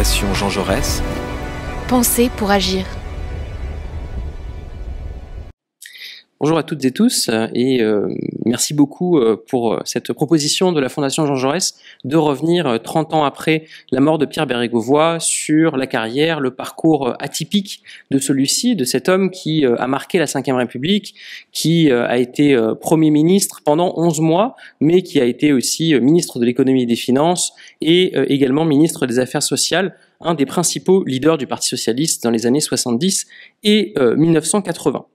Fondation Jean Jaurès. Penser pour agir. Bonjour à toutes et tous et merci beaucoup pour cette proposition de la Fondation Jean Jaurès de revenir 30 ans après la mort de Pierre Bérégovoy sur la carrière, le parcours atypique de celui-ci, de cet homme qui a marqué la Ve République, qui a été Premier ministre pendant 11 mois, mais qui a été aussi ministre de l'économie et des finances et également ministre des Affaires sociales, un des principaux leaders du Parti socialiste dans les années 70 et 1980.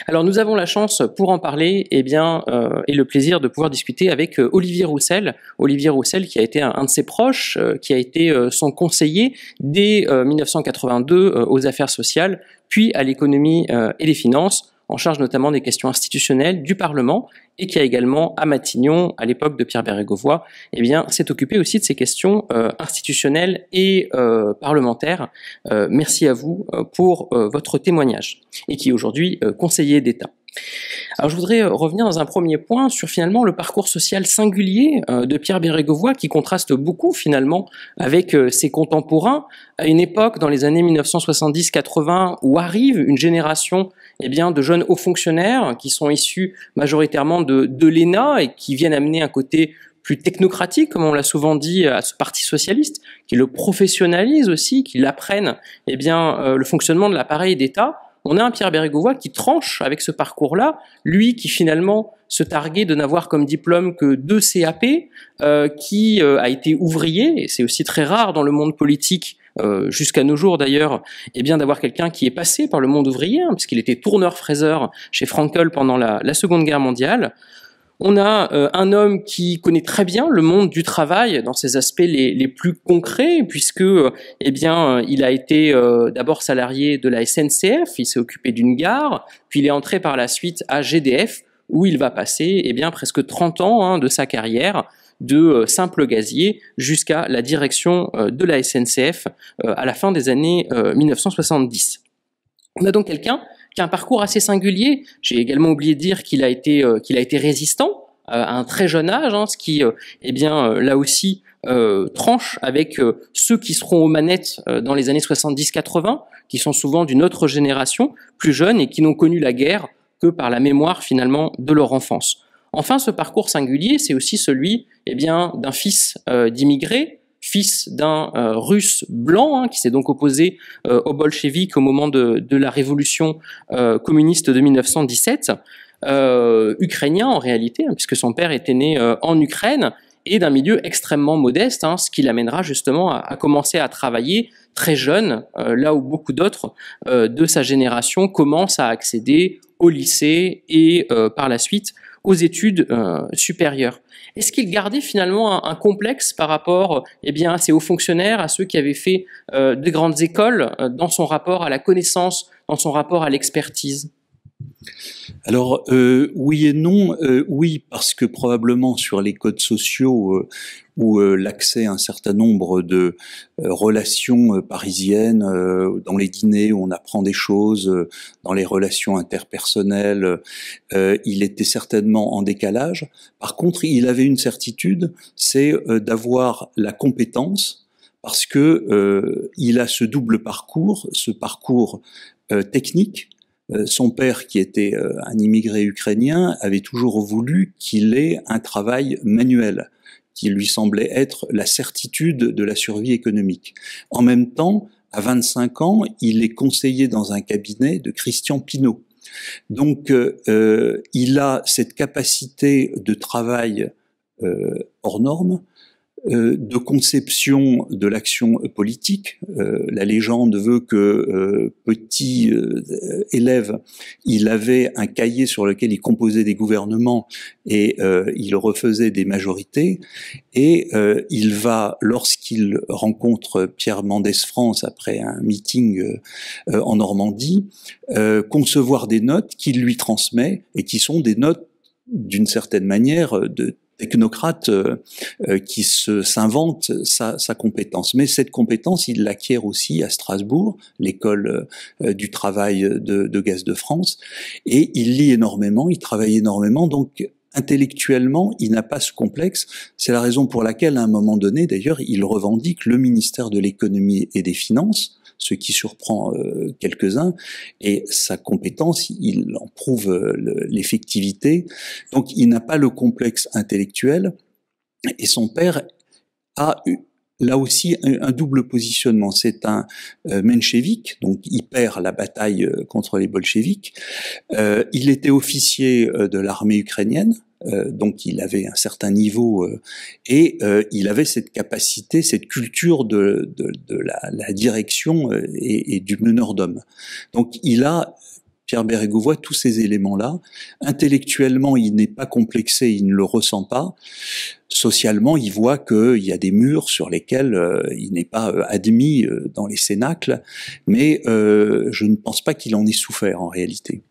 Alors nous avons la chance pour en parler et le plaisir de pouvoir discuter avec Olivier Roussel. Olivier Roussel qui a été un de ses proches, qui a été son conseiller dès 1982 aux affaires sociales, puis à l'économie et les finances, en charge notamment des questions institutionnelles du Parlement, et qui a également, à Matignon, à l'époque de Pierre Bérégovoy, s'est occupé aussi de ces questions institutionnelles et parlementaires. Merci à vous pour votre témoignage, et qui est aujourd'hui conseiller d'État. Alors je voudrais revenir dans un premier point sur finalement le parcours social singulier de Pierre Bérégovoy, qui contraste beaucoup finalement avec ses contemporains, à une époque dans les années 1970-80 où arrive une génération de jeunes hauts fonctionnaires qui sont issus majoritairement de l'ENA et qui viennent amener un côté plus technocratique, comme on l'a souvent dit, à ce parti socialiste, qui le professionnalise aussi, qui l'apprennent le fonctionnement de l'appareil d'État. On a un Pierre Bérégovoy qui tranche avec ce parcours-là, lui qui finalement se targuait de n'avoir comme diplôme que 2 CAP, qui a été ouvrier, et c'est aussi très rare dans le monde politique, jusqu'à nos jours d'ailleurs, d'avoir quelqu'un qui est passé par le monde ouvrier, puisqu'il était tourneur-fraiseur chez Frankel pendant la Seconde Guerre mondiale. On a un homme qui connaît très bien le monde du travail dans ses aspects les plus concrets, puisque il a été d'abord salarié de la SNCF, il s'est occupé d'une gare, puis il est entré par la suite à GDF, où il va passer presque 30 ans de sa carrière, de simple gazier jusqu'à la direction de la SNCF à la fin des années 1970. On a donc quelqu'un qui a un parcours assez singulier. J'ai également oublié de dire qu'il a été résistant à un très jeune âge, ce qui là aussi tranche avec ceux qui seront aux manettes dans les années 70-80, qui sont souvent d'une autre génération, plus jeune et qui n'ont connu la guerre que par la mémoire finalement de leur enfance. Enfin, ce parcours singulier, c'est aussi celui d'un fils d'immigrés, fils d'un russe blanc, qui s'est donc opposé aux bolcheviks au moment de la révolution communiste de 1917, ukrainien en réalité, puisque son père était né en Ukraine, et d'un milieu extrêmement modeste, ce qui l'amènera justement à commencer à travailler très jeune, là où beaucoup d'autres de sa génération commencent à accéder au lycée et par la suite aux études supérieures. Est-ce qu'il gardait finalement un complexe par rapport à ces hauts fonctionnaires, à ceux qui avaient fait de grandes écoles, dans son rapport à la connaissance, dans son rapport à l'expertise ? Alors oui et non. Oui, parce que probablement sur les codes sociaux ou l'accès à un certain nombre de relations parisiennes, dans les dîners où on apprend des choses, dans les relations interpersonnelles, il était certainement en décalage. Par contre, il avait une certitude, c'est d'avoir la compétence, parce que il a ce double parcours, ce parcours technique. Son père, qui était un immigré ukrainien, avait toujours voulu qu'il ait un travail manuel, qui lui semblait être la certitude de la survie économique. En même temps, à 25 ans, il est conseiller dans un cabinet de Christian Pineau. Donc, il a cette capacité de travail hors norme, de conception de l'action politique. La légende veut que petit élève, il avait un cahier sur lequel il composait des gouvernements et il refaisait des majorités. Et il va, lorsqu'il rencontre Pierre Mendès France après un meeting en Normandie, concevoir des notes qu'il lui transmet et qui sont des notes d'une certaine manière de technocrate qui s'invente sa compétence. Mais cette compétence, il l'acquiert aussi à Strasbourg, l'école du travail de Gaz de France, et il lit énormément, il travaille énormément, donc intellectuellement, il n'a pas ce complexe. C'est la raison pour laquelle, à un moment donné, d'ailleurs, il revendique le ministère de l'économie et des finances, ce qui surprend quelques-uns, et sa compétence, il en prouve l'effectivité. Donc, il n'a pas le complexe intellectuel, et son père a eu là aussi un double positionnement. C'est un menchevique, donc il perd la bataille contre les bolcheviks. Il était officier de l'armée ukrainienne, donc il avait un certain niveau et il avait cette capacité, cette culture de la direction et du meneur d'hommes. Donc il a, Pierre Bérégovoy, tous ces éléments-là. Intellectuellement, il n'est pas complexé, il ne le ressent pas. Socialement, il voit qu'il y a des murs sur lesquels il n'est pas admis dans les cénacles, mais je ne pense pas qu'il en ait souffert en réalité.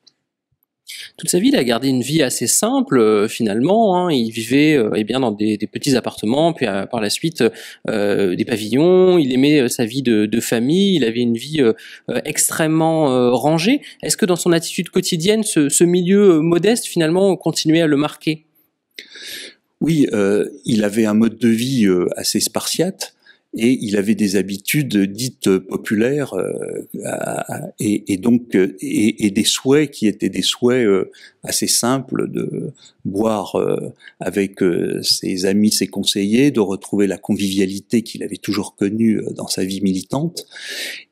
Toute sa vie, il a gardé une vie assez simple, finalement. Hein. Il vivait eh bien dans des petits appartements, puis par la suite des pavillons. Il aimait sa vie de famille. Il avait une vie extrêmement rangée. Est-ce que dans son attitude quotidienne, ce milieu modeste, finalement, continuait à le marquer? Oui, il avait un mode de vie assez spartiate. Et il avait des habitudes dites populaires et donc des souhaits qui étaient des souhaits assez simples, de boire avec ses amis, ses conseillers, de retrouver la convivialité qu'il avait toujours connue dans sa vie militante.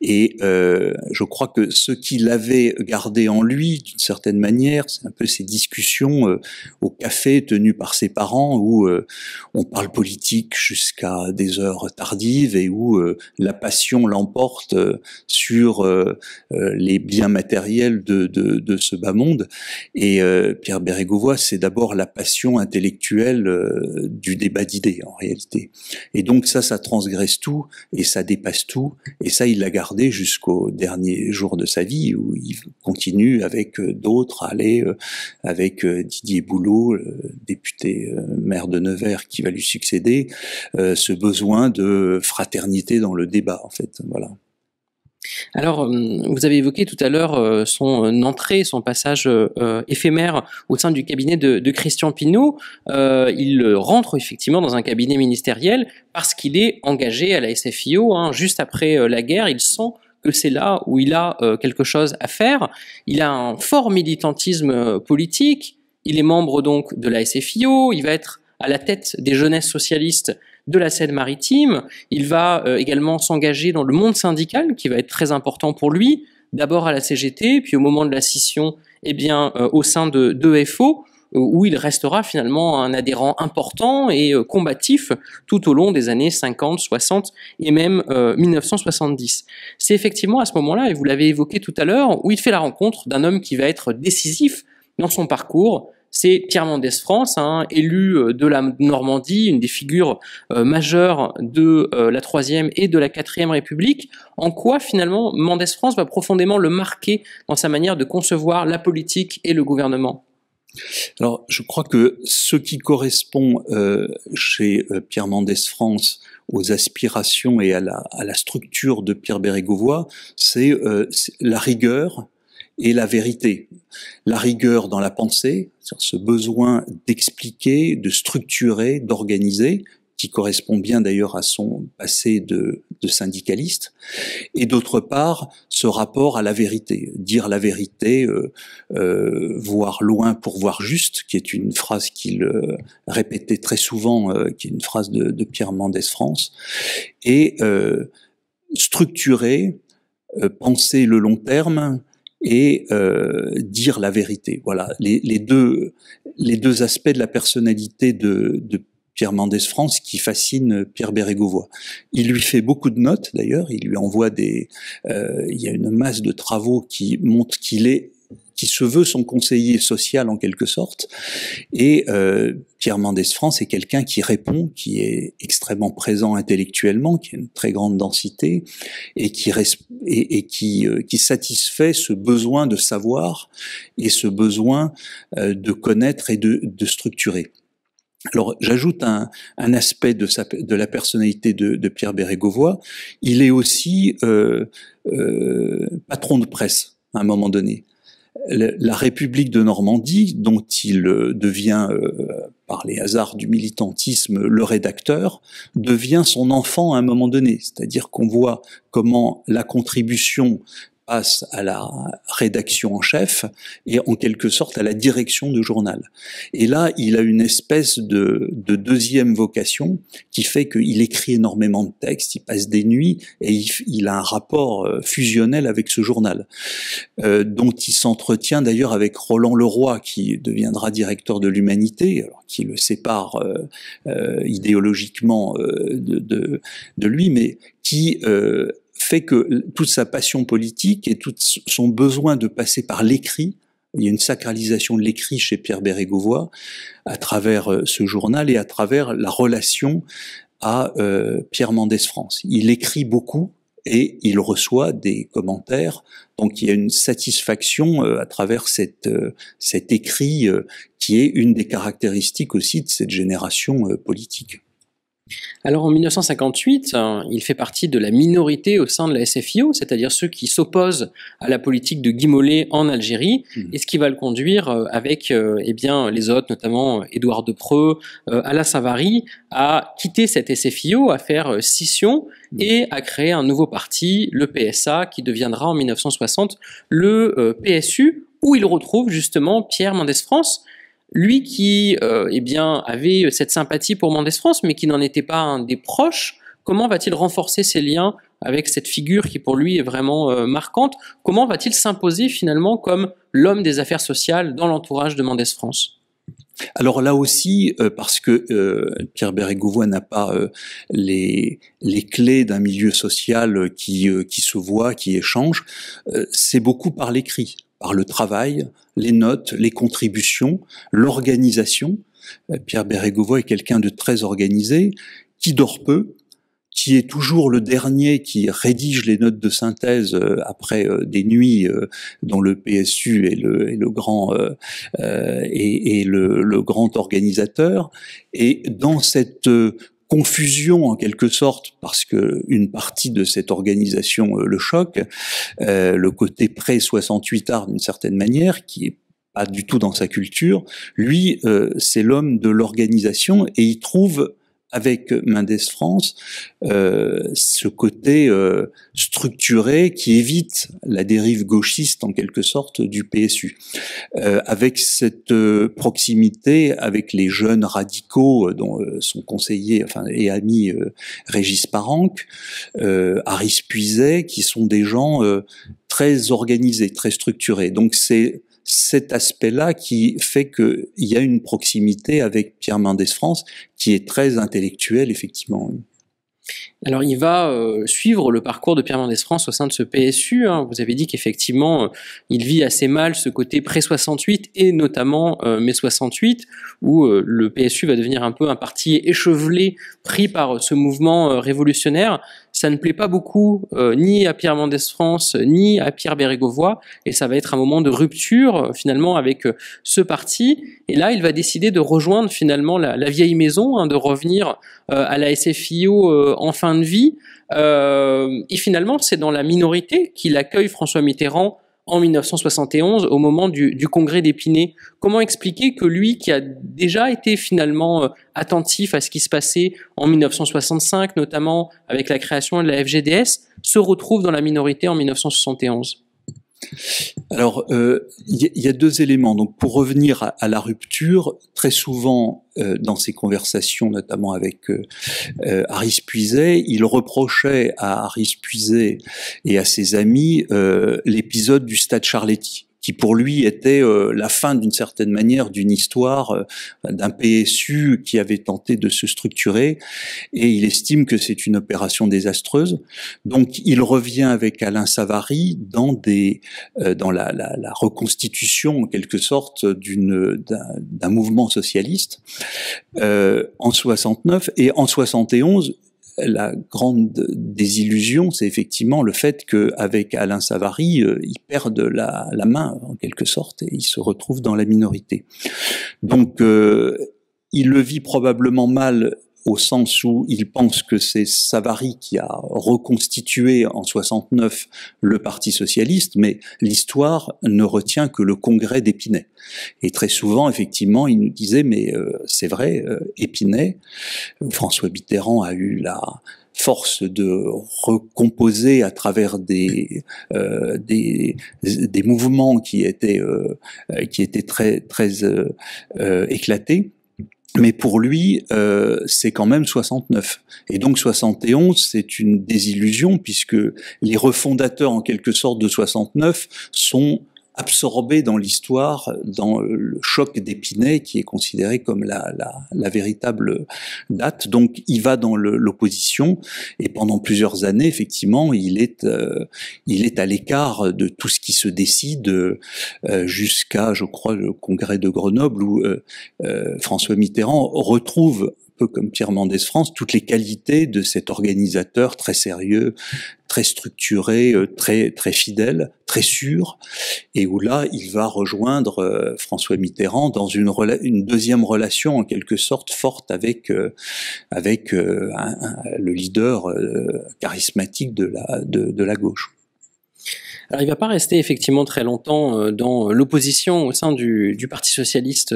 Et je crois que ce qu'il avait gardé en lui, d'une certaine manière, c'est un peu ces discussions au café tenues par ses parents où on parle politique jusqu'à des heures tardives, et où la passion l'emporte sur les biens matériels de ce bas monde. Et Pierre Bérégovoy, c'est d'abord la passion intellectuelle du débat d'idées, en réalité. Et donc ça transgresse tout, et ça dépasse tout, et ça, il l'a gardé jusqu'au dernier jour de sa vie, où il continue avec d'autres à aller avec Didier Boulot, député maire de Nevers qui va lui succéder, ce besoin de fraternité dans le débat, en fait. Voilà. Alors, vous avez évoqué tout à l'heure son entrée, son passage éphémère au sein du cabinet de Christian Pineau. Il rentre effectivement dans un cabinet ministériel parce qu'il est engagé à la SFIO. Hein, juste après la guerre, il sent que c'est là où il a quelque chose à faire. Il a un fort militantisme politique. Il est membre donc de la SFIO. Il va être à la tête des jeunesses socialistes de la Seine-Maritime. Il va également s'engager dans le monde syndical, qui va être très important pour lui, d'abord à la CGT, puis au moment de la scission, eh bien, au sein de EFO, où il restera finalement un adhérent important et combatif tout au long des années 50, 60 et même 1970. C'est effectivement à ce moment-là, et vous l'avez évoqué tout à l'heure, où il fait la rencontre d'un homme qui va être décisif dans son parcours. C'est Pierre Mendès France, hein, élu de la Normandie, une des figures majeures de la Troisième et de la Quatrième République. En quoi, finalement, Mendès France va profondément le marquer dans sa manière de concevoir la politique et le gouvernement? Alors, je crois que ce qui correspond chez Pierre Mendès France aux aspirations et à la structure de Pierre Bérégovoy, c'est la rigueur et la vérité. La rigueur dans la pensée, c'est-à-dire ce besoin d'expliquer, de structurer, d'organiser, qui correspond bien d'ailleurs à son passé de syndicaliste, et d'autre part, ce rapport à la vérité, dire la vérité, voir loin pour voir juste, qui est une phrase qu'il répétait très souvent, qui est une phrase de Pierre Mendès France, et structurer, penser le long terme, et dire la vérité. Voilà, les deux aspects de la personnalité de Pierre Mendès France qui fascinent Pierre Bérégovoy. Il lui fait beaucoup de notes d'ailleurs, il lui envoie il y a une masse de travaux qui montrent qui se veut son conseiller social en quelque sorte, et Pierre Mendès France est quelqu'un qui répond, qui est extrêmement présent intellectuellement, qui a une très grande densité, et qui satisfait ce besoin de savoir et ce besoin de connaître et de structurer. Alors, j'ajoute un aspect de la personnalité de Pierre Bérégovoy. Il est aussi patron de presse à un moment donné. la République de Normandie, dont il devient, par les hasards du militantisme, le rédacteur, devient son enfant à un moment donné. C'est-à-dire qu'on voit comment la contribution passe à la rédaction en chef et en quelque sorte à la direction du journal. Et là, il a une espèce de deuxième vocation qui fait qu'il écrit énormément de textes, il passe des nuits et il a un rapport fusionnel avec ce journal, dont il s'entretient d'ailleurs avec Roland Leroy, qui deviendra directeur de l'Humanité, alors qui le sépare idéologiquement de lui, mais qui fait que toute sa passion politique et tout son besoin de passer par l'écrit, il y a une sacralisation de l'écrit chez Pierre Bérégovoy à travers ce journal et à travers la relation à Pierre Mendès France. Il écrit beaucoup et il reçoit des commentaires, donc il y a une satisfaction à travers cet écrit qui est une des caractéristiques aussi de cette génération politique. Alors en 1958, il fait partie de la minorité au sein de la SFIO, c'est-à-dire ceux qui s'opposent à la politique de Guy Mollet en Algérie, et ce qui va le conduire avec eh bien, les autres, notamment Édouard Depreux, Alain Savary, à quitter cette SFIO, à faire scission et à créer un nouveau parti, le PSA, qui deviendra en 1960 le PSU, où il retrouve justement Pierre Mendès France, lui qui eh bien, avait cette sympathie pour Mendès France, mais qui n'en était pas un des proches. Comment va-t-il renforcer ses liens avec cette figure qui pour lui est vraiment marquante? Comment va-t-il s'imposer finalement comme l'homme des affaires sociales dans l'entourage de Mendès France? Alors là aussi, parce que Pierre Bérégovoy n'a pas les clés d'un milieu social qui se voit, qui échange, c'est beaucoup par l'écrit, par le travail, les notes, les contributions, l'organisation. Pierre Bérégovoy est quelqu'un de très organisé, qui dort peu, qui est toujours le dernier qui rédige les notes de synthèse après des nuits dont le PSU est le grand le grand organisateur. Et dans cette confusion en quelque sorte, parce que une partie de cette organisation le choque, le côté pré-68 art d'une certaine manière, qui est pas du tout dans sa culture, lui c'est l'homme de l'organisation et il trouve avec Mendès France ce côté structuré qui évite la dérive gauchiste en quelque sorte du PSU, avec cette proximité avec les jeunes radicaux dont son conseiller et ami Régis Parenque, Harris Puiset, qui sont des gens très organisés, très structurés. Donc c'est cet aspect-là qui fait qu'il y a une proximité avec Pierre Mendès France qui est très intellectuelle, effectivement. Alors il va suivre le parcours de Pierre Mendès France au sein de ce PSU. Vous avez dit qu'effectivement il vit assez mal ce côté pré-68 et notamment mai 68 où le PSU va devenir un peu un parti échevelé pris par ce mouvement révolutionnaire. Ça ne plaît pas beaucoup ni à Pierre Mendès France ni à Pierre Bérégovoy et ça va être un moment de rupture finalement avec ce parti. Et là il va décider de rejoindre finalement la vieille maison, de revenir à la SFIO en fin de vie. Et finalement c'est dans la minorité qu'il accueille François Mitterrand en 1971 au moment du congrès d'Épinay. Comment expliquer que lui qui a déjà été finalement attentif à ce qui se passait en 1965 notamment avec la création de la FGDS se retrouve dans la minorité en 1971? Alors, il y a deux éléments. Donc, pour revenir à la rupture, très souvent dans ses conversations, notamment avec Harris Puiset, il reprochait à Harris Puiset et à ses amis l'épisode du Stade Charletti, qui pour lui était la fin d'une certaine manière d'une histoire d'un PSU qui avait tenté de se structurer, et il estime que c'est une opération désastreuse. Donc il revient avec Alain Savary dans la reconstitution en quelque sorte d'un mouvement socialiste en 69 et en 71. La grande désillusion, c'est effectivement le fait qu'avec Alain Savary, ils perdent la main en quelque sorte et ils se retrouvent dans la minorité. Donc, il le vit probablement mal au sens où il pense que c'est Savary qui a reconstitué en 69 le Parti socialiste, mais l'histoire ne retient que le congrès d'Épinay. Et très souvent, effectivement, il nous disait, mais c'est vrai, Épinay, François Mitterrand a eu la force de recomposer à travers des mouvements qui étaient très éclatés. Mais pour lui, c'est quand même 69. Et donc 71, c'est une désillusion puisque les refondateurs, en quelque sorte, de 69 sont absorbés dans l'histoire, dans le choc d'Épinay, qui est considéré comme la véritable date. Donc il va dans l'opposition, et pendant plusieurs années, effectivement, il est à l'écart de tout ce qui se décide jusqu'à, je crois, le congrès de Grenoble, où François Mitterrand retrouve, peu comme Pierre Mendès France, toutes les qualités de cet organisateur très sérieux, très structuré, très fidèle, très sûr, et où là, il va rejoindre François Mitterrand dans une deuxième relation en quelque sorte forte avec le leader charismatique de la gauche. Alors, il va pas rester effectivement très longtemps dans l'opposition au sein du Parti socialiste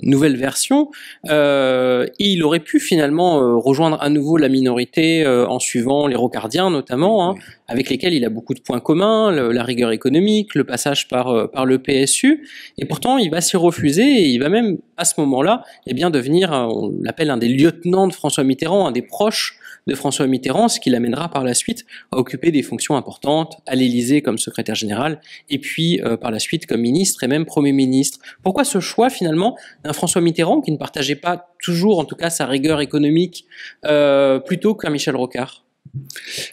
nouvelle version. Et il aurait pu finalement rejoindre à nouveau la minorité en suivant les Rocardiens notamment, hein, avec lesquels il a beaucoup de points communs, la rigueur économique, le passage par le PSU. Et pourtant, il va s'y refuser et il va même à ce moment-là, eh bien devenir, on l'appelle un des lieutenants de François Mitterrand, un des proches de François Mitterrand, ce qui l'amènera par la suite à occuper des fonctions importantes, à l'Élysée comme secrétaire général, et puis par la suite comme ministre et même Premier ministre. Pourquoi ce choix finalement d'un François Mitterrand qui ne partageait pas toujours, en tout cas, sa rigueur économique, plutôt qu'un Michel Rocard ?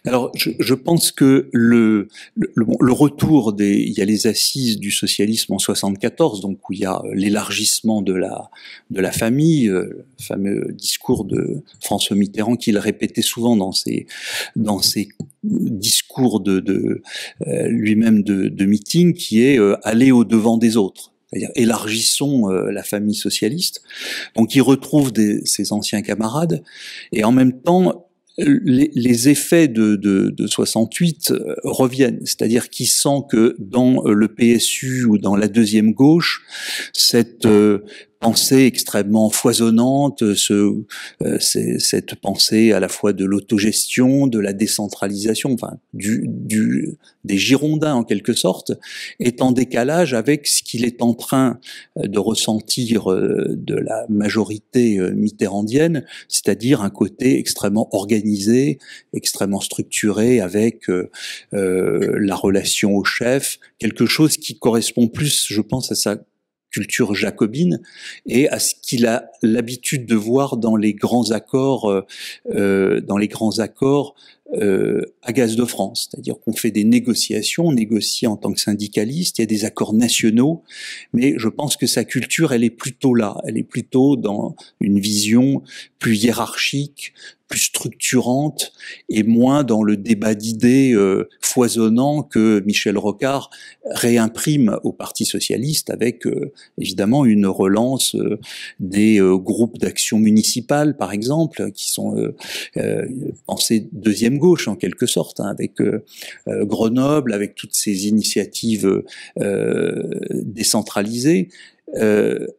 Alors, je pense que le retour il y a les assises du socialisme en 74, donc où il y a l'élargissement de la famille, le fameux discours de François Mitterrand qu'il répétait souvent dans ses discours lui-même de meeting, qui est aller au devant des autres. C'est-à-dire élargissons la famille socialiste. Donc il retrouve ses anciens camarades, et en même temps les effets de 68 reviennent, c'est-à-dire qu'il sent que dans le PSU ou dans la deuxième gauche, cette pensée extrêmement foisonnante, cette pensée à la fois de l'autogestion, de la décentralisation, enfin des Girondins en quelque sorte, est en décalage avec ce qu'il est en train de ressentir de la majorité mitterrandienne, c'est-à-dire un côté extrêmement organisé, extrêmement structuré, avec la relation au chef, quelque chose qui correspond plus, je pense, à sa culture jacobine et à ce qu'il a l'habitude de voir dans les grands accords à Gaz de France, c'est-à-dire qu'on fait des négociations, on négocie en tant que syndicaliste, il y a des accords nationaux, mais je pense que sa culture, elle est plutôt là, elle est plutôt dans une vision plus hiérarchique, plus structurante et moins dans le débat d'idées foisonnant que Michel Rocard réimprime au Parti socialiste avec évidemment une relance des groupes d'action municipale, par exemple, qui sont pensés deuxième gauche en quelque sorte, hein, avec Grenoble, avec toutes ces initiatives décentralisées.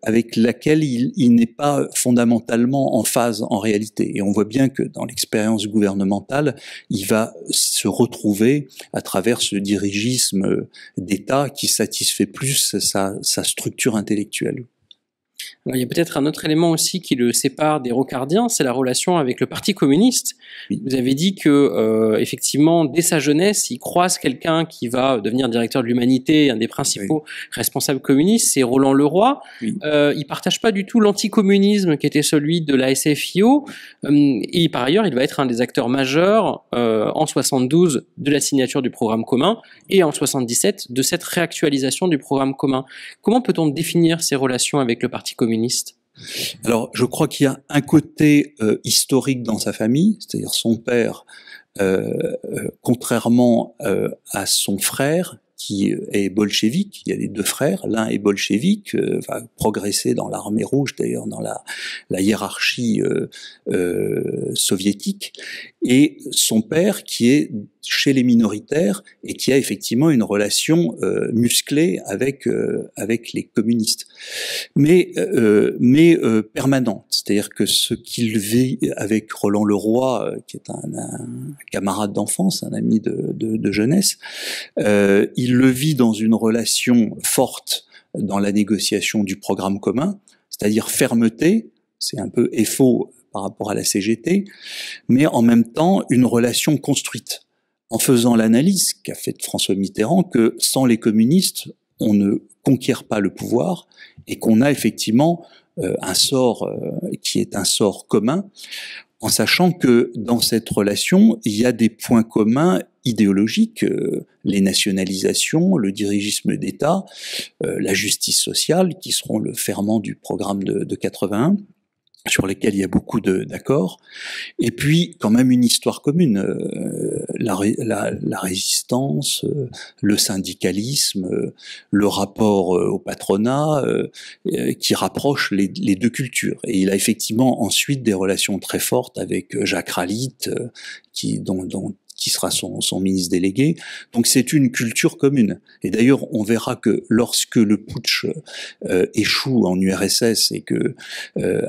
Avec laquelle il n'est pas fondamentalement en phase en réalité. Et on voit bien que dans l'expérience gouvernementale, il va se retrouver à travers ce dirigisme d'État qui satisfait plus sa structure intellectuelle. Alors, il y a peut-être un autre élément aussi qui le sépare des Rocardiens, c'est la relation avec le Parti communiste. Oui. Vous avez dit que, effectivement, dès sa jeunesse, il croise quelqu'un qui va devenir directeur de l'Humanité, un des principaux responsables communistes, c'est Roland Leroy. Oui. Il partage pas du tout l'anticommunisme qui était celui de la SFIO. Et par ailleurs, il va être un des acteurs majeurs en 72 de la signature du programme commun et en 77 de cette réactualisation du programme commun. Comment peut-on définir ces relations avec le Parti communiste ? Alors, je crois qu'il y a un côté historique dans sa famille, c'est-à-dire son père, contrairement à son frère, qui est bolchevique. Il y a les deux frères, l'un est bolchevique, va progresser dans l'armée rouge, d'ailleurs dans la hiérarchie soviétique, et son père qui est chez les minoritaires et qui a effectivement une relation musclée avec les communistes, mais permanente. C'est-à-dire que ce qu'il vit avec Roland Leroy, qui est un camarade d'enfance, un ami de jeunesse, il le vit dans une relation forte dans la négociation du programme commun, c'est-à-dire fermeté, c'est un peu faux par rapport à la CGT, mais en même temps une relation construite, en faisant l'analyse qu'a faite François Mitterrand que sans les communistes, on ne conquiert pas le pouvoir et qu'on a effectivement un sort qui est un sort commun, en sachant que dans cette relation, il y a des points communs idéologiques, les nationalisations, le dirigisme d'État, la justice sociale, qui seront le ferment du programme de 81, sur lesquels il y a beaucoup d'accords, et puis quand même une histoire commune, la résistance, le syndicalisme, le rapport au patronat, qui rapproche les deux cultures. Et il a effectivement ensuite des relations très fortes avec Jacques Ralite, qui sera son ministre délégué. Donc c'est une culture commune. Et d'ailleurs, on verra que lorsque le putsch échoue en URSS et que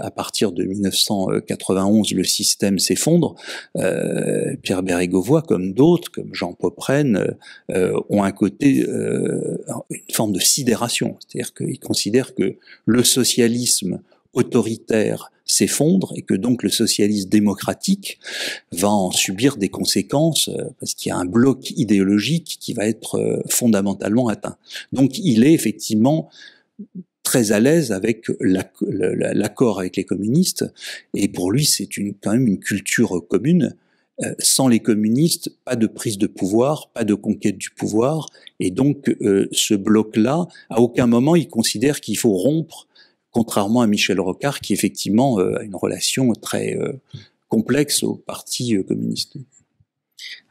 à partir de 1991 le système s'effondre, Pierre Bérégovoy, comme d'autres, comme Jean Popren, ont un côté, une forme de sidération. C'est-à-dire qu'ils considèrent que le socialisme autoritaire s'effondre et que donc le socialisme démocratique va en subir des conséquences parce qu'il y a un bloc idéologique qui va être fondamentalement atteint. Donc il est effectivement très à l'aise avec l'accord avec les communistes et pour lui c'est quand même une culture commune. Sans les communistes, pas de prise de pouvoir, pas de conquête du pouvoir et donc ce bloc-là, à aucun moment il considère qu'il faut rompre, contrairement à Michel Rocard, qui effectivement a une relation très complexe au Parti communiste.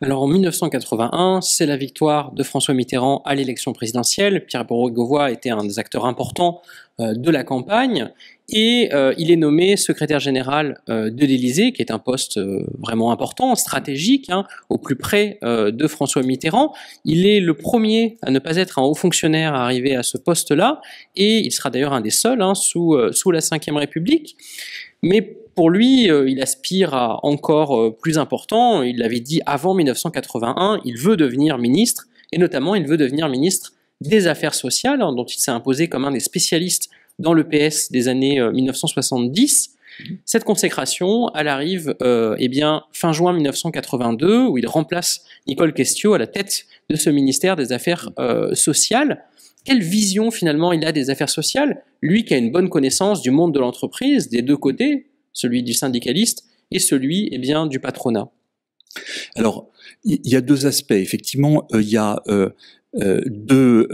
Alors en 1981, c'est la victoire de François Mitterrand à l'élection présidentielle. Pierre Bérégovoy était un des acteurs importants de la campagne et il est nommé secrétaire général de l'Élysée, qui est un poste vraiment important, stratégique, au plus près de François Mitterrand. Il est le premier à ne pas être un haut fonctionnaire à arriver à ce poste-là et il sera d'ailleurs un des seuls sous la Ve République. Mais pour lui, il aspire à encore plus important. Il l'avait dit avant 1981, il veut devenir ministre, et notamment il veut devenir ministre des Affaires sociales, dont il s'est imposé comme un des spécialistes dans le PS des années 1970. Cette consécration, elle arrive fin juin 1982, où il remplace Nicole Questiot à la tête de ce ministère des Affaires sociales. Quelle vision finalement il a des affaires sociales, lui qui a une bonne connaissance du monde de l'entreprise, des deux côtés, celui du syndicaliste et celui du patronat? Alors, il y a deux aspects. Effectivement, il y a deux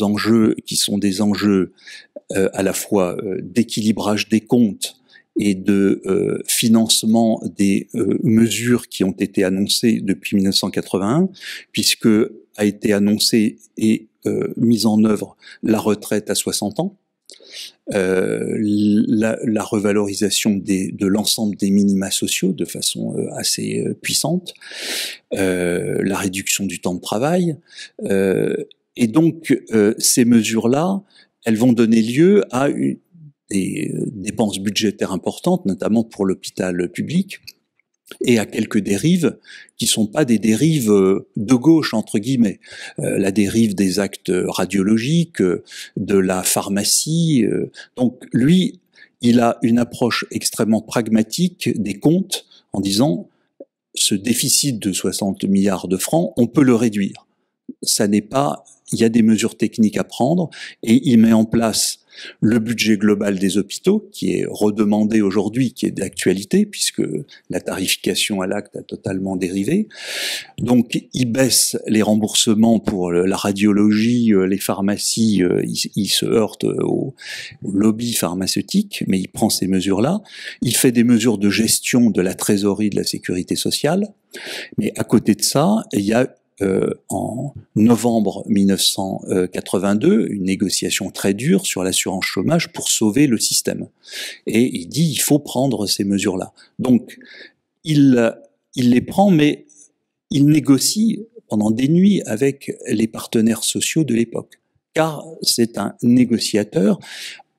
enjeux qui sont des enjeux à la fois d'équilibrage des comptes et de financement des mesures qui ont été annoncées depuis 1981, puisque a été annoncée et mise en œuvre la retraite à 60 ans, la revalorisation de l'ensemble des minima sociaux de façon assez puissante, la réduction du temps de travail, et donc ces mesures-là, elles vont donner lieu à des dépenses budgétaires importantes, notamment pour l'hôpital public, et à quelques dérives qui sont pas des dérives de gauche entre guillemets, la dérive des actes radiologiques, de la pharmacie. Donc lui, il a une approche extrêmement pragmatique des comptes en disant ce déficit de 60 milliards de francs, on peut le réduire. Ça n'est pas, il y a des mesures techniques à prendre et il met en place le budget global des hôpitaux, qui est redemandé aujourd'hui, qui est d'actualité, puisque la tarification à l'acte a totalement dérivé. Donc, il baisse les remboursements pour la radiologie, les pharmacies, il se heurte au lobby pharmaceutique, mais il prend ces mesures-là. Il fait des mesures de gestion de la trésorerie de la sécurité sociale. Mais à côté de ça, il y a en novembre 1982 une négociation très dure sur l'assurance chômage pour sauver le système. Et il dit il faut prendre ces mesures-là. Donc il les prend, mais il négocie pendant des nuits avec les partenaires sociaux de l'époque, car c'est un négociateur.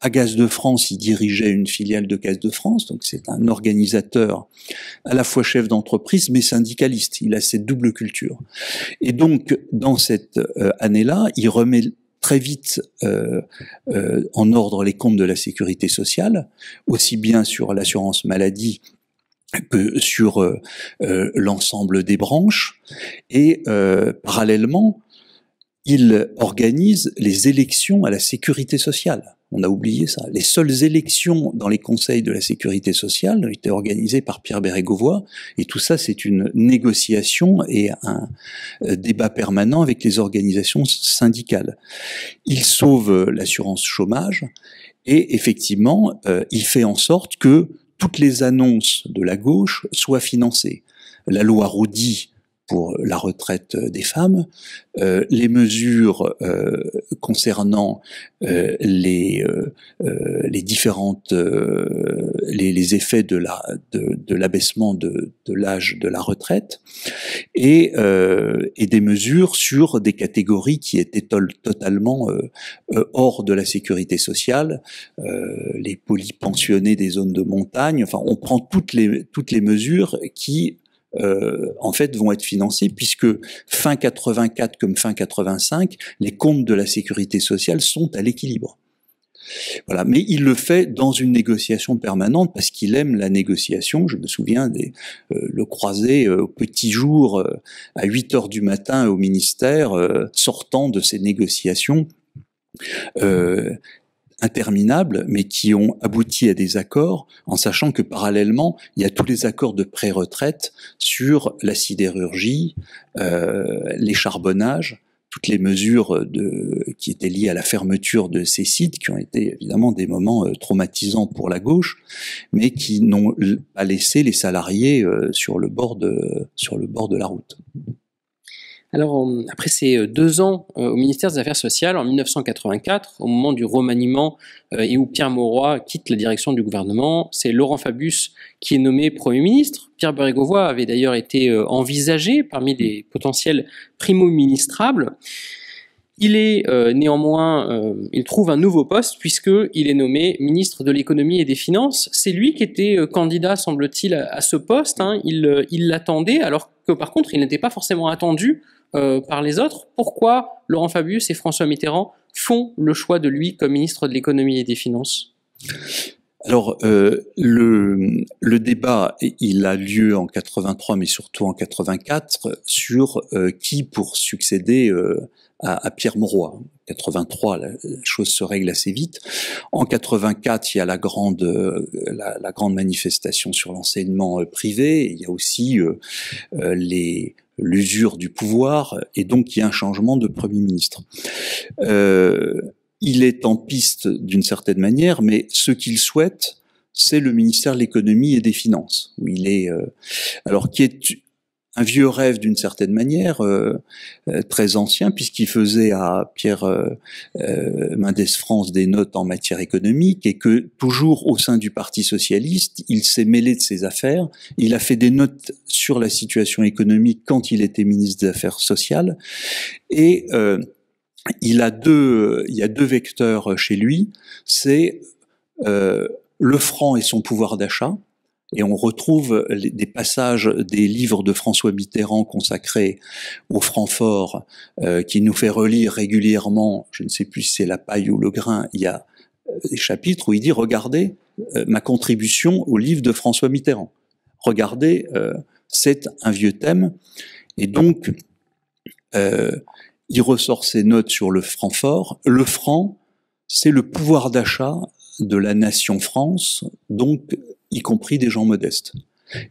À Gaz de France, il dirigeait une filiale de Gaz de France, donc c'est un organisateur à la fois chef d'entreprise mais syndicaliste. Il a cette double culture. Et donc, dans cette année-là, il remet très vite en ordre les comptes de la sécurité sociale, aussi bien sur l'assurance maladie que sur l'ensemble des branches, et parallèlement, il organise les élections à la sécurité sociale. On a oublié ça. Les seules élections dans les conseils de la sécurité sociale étaient organisées par Pierre Bérégovoy, et tout ça, c'est une négociation et un débat permanent avec les organisations syndicales. Il sauve l'assurance chômage, et effectivement, il fait en sorte que toutes les annonces de la gauche soient financées. La loi Roudy pour la retraite des femmes, les mesures concernant les différentes les effets de l'abaissement de l'âge de la retraite, et des mesures sur des catégories qui étaient totalement hors de la sécurité sociale, les polypensionnés des zones de montagne. Enfin, on prend toutes les mesures qui en fait vont être financés, puisque fin 84 comme fin 85, les comptes de la sécurité sociale sont à l'équilibre. Voilà, mais il le fait dans une négociation permanente parce qu'il aime la négociation. Je me souviens le croiser au petit jour à 8 heures du matin au ministère, sortant de ces négociations interminables, mais qui ont abouti à des accords, en sachant que parallèlement, il y a tous les accords de pré-retraite sur la sidérurgie, les charbonnages, toutes les mesures qui étaient liées à la fermeture de ces sites, qui ont été évidemment des moments traumatisants pour la gauche, mais qui n'ont pas laissé les salariés sur le bord de la route. Alors, après ces 2 ans au ministère des Affaires sociales, en 1984, au moment du remaniement et où Pierre Mauroy quitte la direction du gouvernement, c'est Laurent Fabius qui est nommé Premier ministre. Pierre Bérégovoy avait d'ailleurs été envisagé parmi les potentiels primo-ministrables. Il est néanmoins, il trouve un nouveau poste puisqu'il est nommé ministre de l'économie et des finances. C'est lui qui était candidat, semble-t-il, à ce poste. Hein. Il l'attendait, alors que par contre, il n'était pas forcément attendu par les autres. Pourquoi Laurent Fabius et François Mitterrand font le choix de lui comme ministre de l'économie et des finances ? Alors, le débat, il a lieu en 83, mais surtout en 84, sur qui pour succéder à Pierre Mauroy. 83, la chose se règle assez vite. En 84, il y a la grande manifestation sur l'enseignement privé. Il y a aussi l'usure du pouvoir, et donc il y a un changement de Premier ministre. Il est en piste d'une certaine manière, mais ce qu'il souhaite, c'est le ministère de l'économie et des finances, où il est, alors qui est un vieux rêve d'une certaine manière, très ancien, puisqu'il faisait à Pierre Mendès France des notes en matière économique, et que toujours au sein du Parti socialiste, il s'est mêlé de ses affaires. Il a fait des notes sur la situation économique quand il était ministre des Affaires sociales, et il y a deux vecteurs chez lui, c'est le franc et son pouvoir d'achat, et on retrouve des passages des livres de François Mitterrand consacrés au franc fort, qui nous fait relire régulièrement, je ne sais plus si c'est La Paille ou Le Grain, il y a des chapitres où il dit « Regardez ma contribution au livre de François Mitterrand. Regardez, c'est un vieux thème. » Et donc, il ressort ses notes sur le franc fort. Le franc, c'est le pouvoir d'achat de la nation France, donc y compris des gens modestes.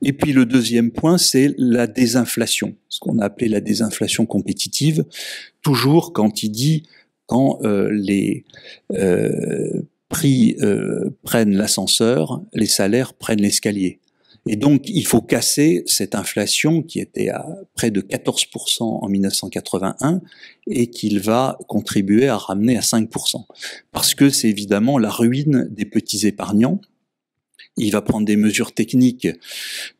Et puis le deuxième point, c'est la désinflation, ce qu'on a appelé la désinflation compétitive, toujours quand il dit quand les prix prennent l'ascenseur, les salaires prennent l'escalier. Et donc, il faut casser cette inflation qui était à près de 14% en 1981 et qu'il va contribuer à ramener à 5%. Parce que c'est évidemment la ruine des petits épargnants. Il va prendre des mesures techniques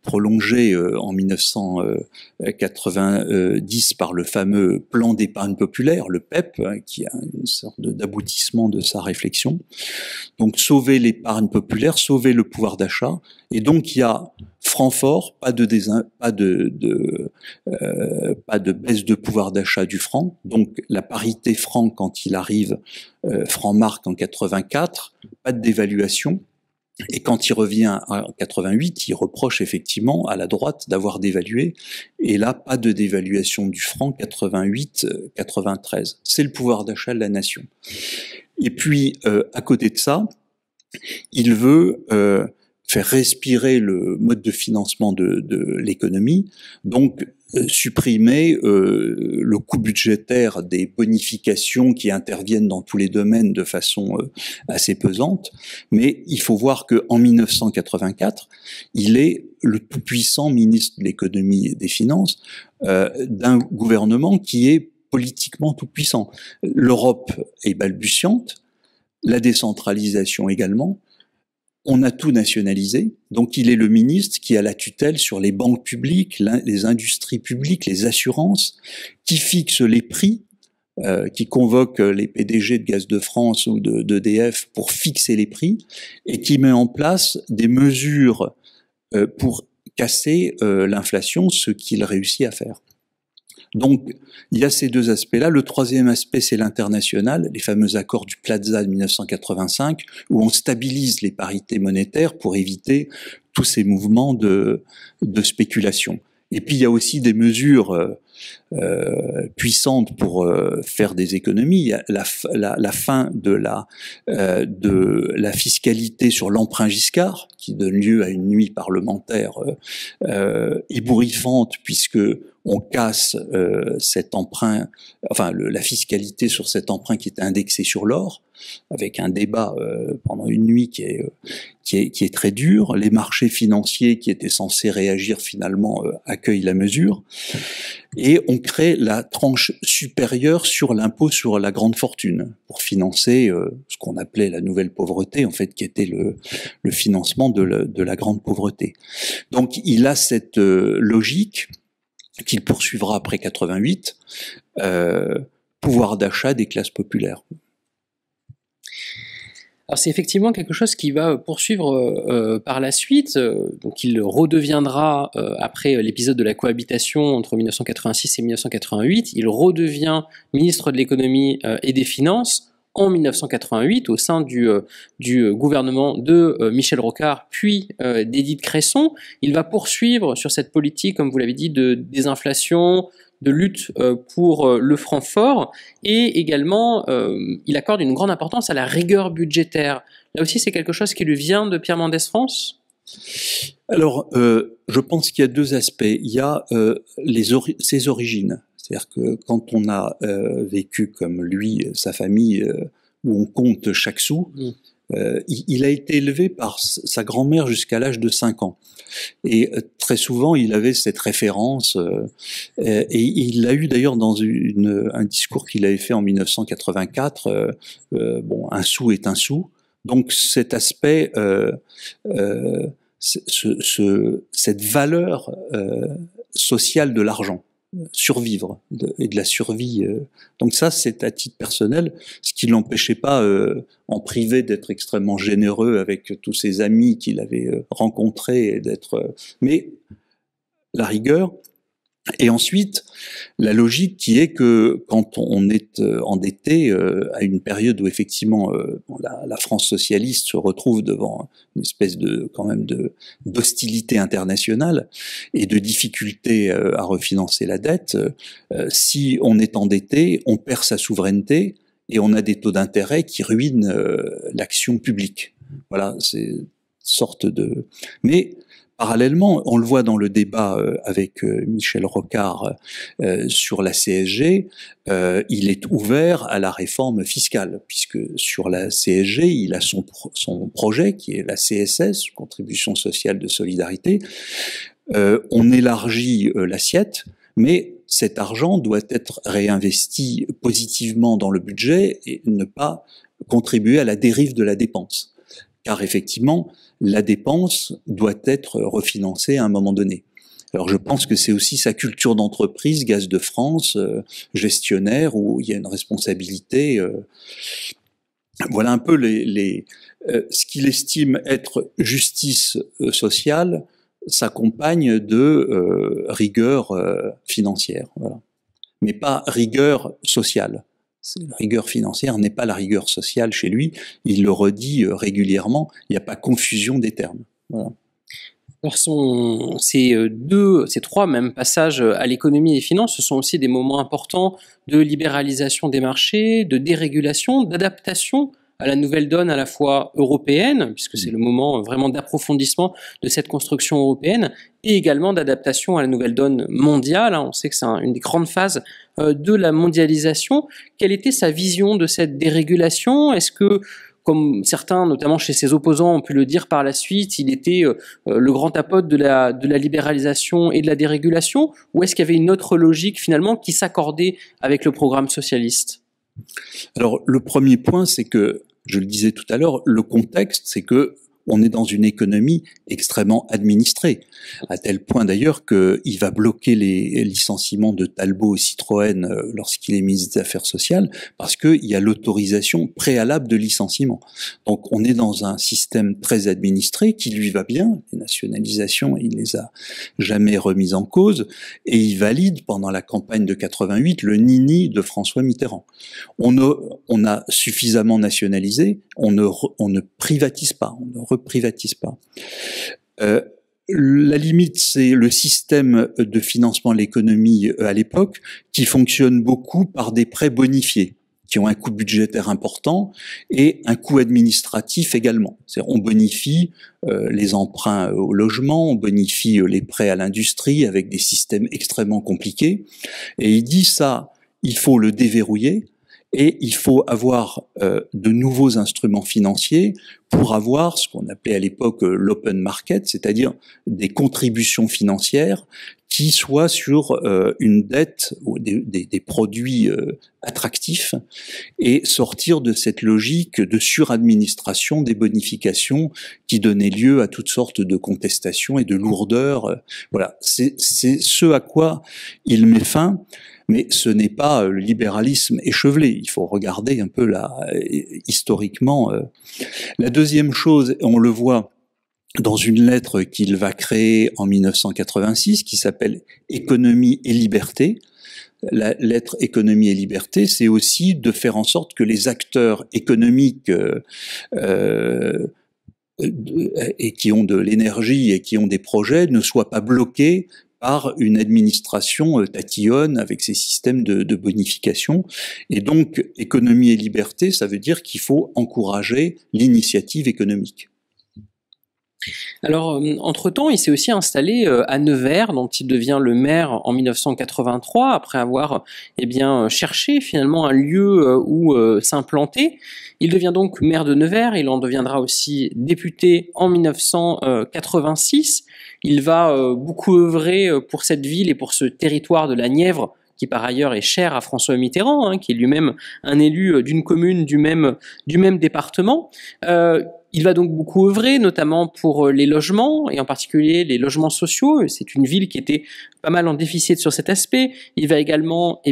prolongées en 1990 par le fameux plan d'épargne populaire, le PEP, qui a une sorte d'aboutissement de sa réflexion. Donc sauver l'épargne populaire, sauver le pouvoir d'achat. Et donc il y a franc fort, pas de baisse de pouvoir d'achat du franc. Donc la parité franc quand il arrive, franc-marque en 84, pas de dévaluation. Et quand il revient en 88, il reproche effectivement à la droite d'avoir dévalué. Et là, pas de dévaluation du franc 88-93. C'est le pouvoir d'achat de la nation. Et puis, à côté de ça, il veut faire respirer le mode de financement de l'économie, donc supprimer le coût budgétaire des bonifications qui interviennent dans tous les domaines de façon assez pesante. Mais il faut voir qu'en 1984, il est le tout-puissant ministre de l'économie et des finances d'un gouvernement qui est politiquement tout-puissant. L'Europe est balbutiante, la décentralisation également. On a tout nationalisé, donc il est le ministre qui a la tutelle sur les banques publiques, les industries publiques, les assurances, qui fixe les prix, qui convoque les PDG de Gaz de France ou d'EDF pour fixer les prix, et qui met en place des mesures pour casser l'inflation, ce qu'il réussit à faire. Donc, il y a ces deux aspects-là. Le troisième aspect, c'est l'international, les fameux accords du Plaza de 1985, où on stabilise les parités monétaires pour éviter tous ces mouvements de spéculation. Et puis, il y a aussi des mesures puissantes pour faire des économies. Il y a la fin de la fiscalité sur l'emprunt Giscard, qui donne lieu à une nuit parlementaire ébouriffante, puisque on casse cet emprunt, enfin la fiscalité sur cet emprunt qui était indexé sur l'or, avec un débat pendant une nuit qui est très dur. Les marchés financiers qui étaient censés réagir finalement accueillent la mesure, et on crée la tranche supérieure sur l'impôt sur la grande fortune pour financer ce qu'on appelait la nouvelle pauvreté, en fait, qui était le financement de la grande pauvreté. Donc il a cette logique qu'il poursuivra après 88, pouvoir d'achat des classes populaires. Alors c'est effectivement quelque chose qui va poursuivre par la suite, donc il redeviendra, après l'épisode de la cohabitation entre 1986 et 1988, il redevient ministre de l'économie et des finances en 1988 au sein du gouvernement de Michel Rocard puis d'Édith Cresson. Il va poursuivre sur cette politique, comme vous l'avez dit, de désinflation, de lutte pour le franc fort, et également il accorde une grande importance à la rigueur budgétaire. Là aussi, c'est quelque chose qui lui vient de Pierre Mendès France ? Alors, je pense qu'il y a deux aspects. Il y a ses origines. C'est-à-dire que quand on a vécu comme lui, sa famille, où on compte chaque sou, il a été élevé par sa grand-mère jusqu'à l'âge de 5 ans. Et très souvent, il avait cette référence, et il l'a eu d'ailleurs dans un discours qu'il avait fait en 1984, bon, un sou est un sou. Donc cet aspect, cette valeur sociale de l'argent, survivre et de la survie. Donc ça, c'est à titre personnel, ce qui ne l'empêchait pas en privé d'être extrêmement généreux avec tous ses amis qu'il avait rencontrés, et mais la rigueur. Et ensuite, la logique qui est que quand on est endetté à une période où effectivement la France socialiste se retrouve devant une espèce d'hostilité internationale et de difficulté à refinancer la dette, si on est endetté, on perd sa souveraineté et on a des taux d'intérêt qui ruinent l'action publique. Voilà, c'est une sorte de... Mais parallèlement, on le voit dans le débat avec Michel Rocard sur la CSG, il est ouvert à la réforme fiscale, puisque sur la CSG, il a son projet qui est la CSS, Contribution sociale de solidarité. On élargit l'assiette, mais cet argent doit être réinvesti positivement dans le budget et ne pas contribuer à la dérive de la dépense. Car effectivement, la dépense doit être refinancée à un moment donné. Alors je pense que c'est aussi sa culture d'entreprise, Gaz de France, gestionnaire, où il y a une responsabilité. Voilà un peu ce qu'il estime être justice sociale s'accompagne de rigueur financière, voilà. Mais pas rigueur sociale. La rigueur financière n'est pas la rigueur sociale chez lui, il le redit régulièrement, il n'y a pas confusion des termes. Voilà. Alors ces trois mêmes passages à l'économie et les finances, ce sont aussi des moments importants de libéralisation des marchés, de dérégulation, d'adaptation à la nouvelle donne à la fois européenne, puisque c'est le moment vraiment d'approfondissement de cette construction européenne, et également d'adaptation à la nouvelle donne mondiale. On sait que c'est une des grandes phases de la mondialisation. Quelle était sa vision de cette dérégulation? Est-ce que, comme certains, notamment chez ses opposants, ont pu le dire par la suite, il était le grand apôtre de la libéralisation et de la dérégulation, ou est-ce qu'il y avait une autre logique finalement qui s'accordait avec le programme socialiste? Alors le premier point, c'est que, je le disais tout à l'heure, le contexte, c'est que on est dans une économie extrêmement administrée, à tel point d'ailleurs qu'il va bloquer les licenciements de Talbot et Citroën lorsqu'il est ministre des Affaires sociales, parce qu'il y a l'autorisation préalable de licenciement. Donc on est dans un système très administré qui lui va bien, les nationalisations, il les a jamais remises en cause, et il valide pendant la campagne de 88 le nini de François Mitterrand. On a suffisamment nationalisé, on ne privatise pas, on ne reprivatise pas. La limite, c'est le système de financement de l'économie à l'époque qui fonctionne beaucoup par des prêts bonifiés, qui ont un coût budgétaire important et un coût administratif également. C'est-à-dire, on bonifie les emprunts au logement, on bonifie les prêts à l'industrie avec des systèmes extrêmement compliqués. Et il dit ça, il faut le déverrouiller. Et il faut avoir de nouveaux instruments financiers pour avoir ce qu'on appelait à l'époque l'open market, c'est-à-dire des contributions financières qui soient sur une dette ou des produits attractifs et sortir de cette logique de suradministration des bonifications qui donnait lieu à toutes sortes de contestations et de lourdeurs. Voilà, c'est ce à quoi il met fin. Mais ce n'est pas le libéralisme échevelé. Il faut regarder un peu historiquement. La deuxième chose, on le voit dans une lettre qu'il va créer en 1986, qui s'appelle Économie et liberté. La lettre Économie et liberté, c'est aussi de faire en sorte que les acteurs économiques et qui ont de l'énergie et qui ont des projets ne soient pas bloqués par une administration tatillonne avec ses systèmes de bonification. Et donc, économie et liberté, ça veut dire qu'il faut encourager l'initiative économique. Alors, entre-temps, il s'est aussi installé à Nevers, dont il devient le maire en 1983, après avoir cherché finalement un lieu où s'implanter. Il devient donc maire de Nevers, il en deviendra aussi député en 1986. Il va beaucoup œuvrer pour cette ville et pour ce territoire de la Nièvre, qui par ailleurs est cher à François Mitterrand, qui est lui-même un élu d'une commune du même département. Il va donc beaucoup œuvrer, notamment pour les logements, et en particulier les logements sociaux. C'est une ville qui était pas mal en déficit sur cet aspect. Il va également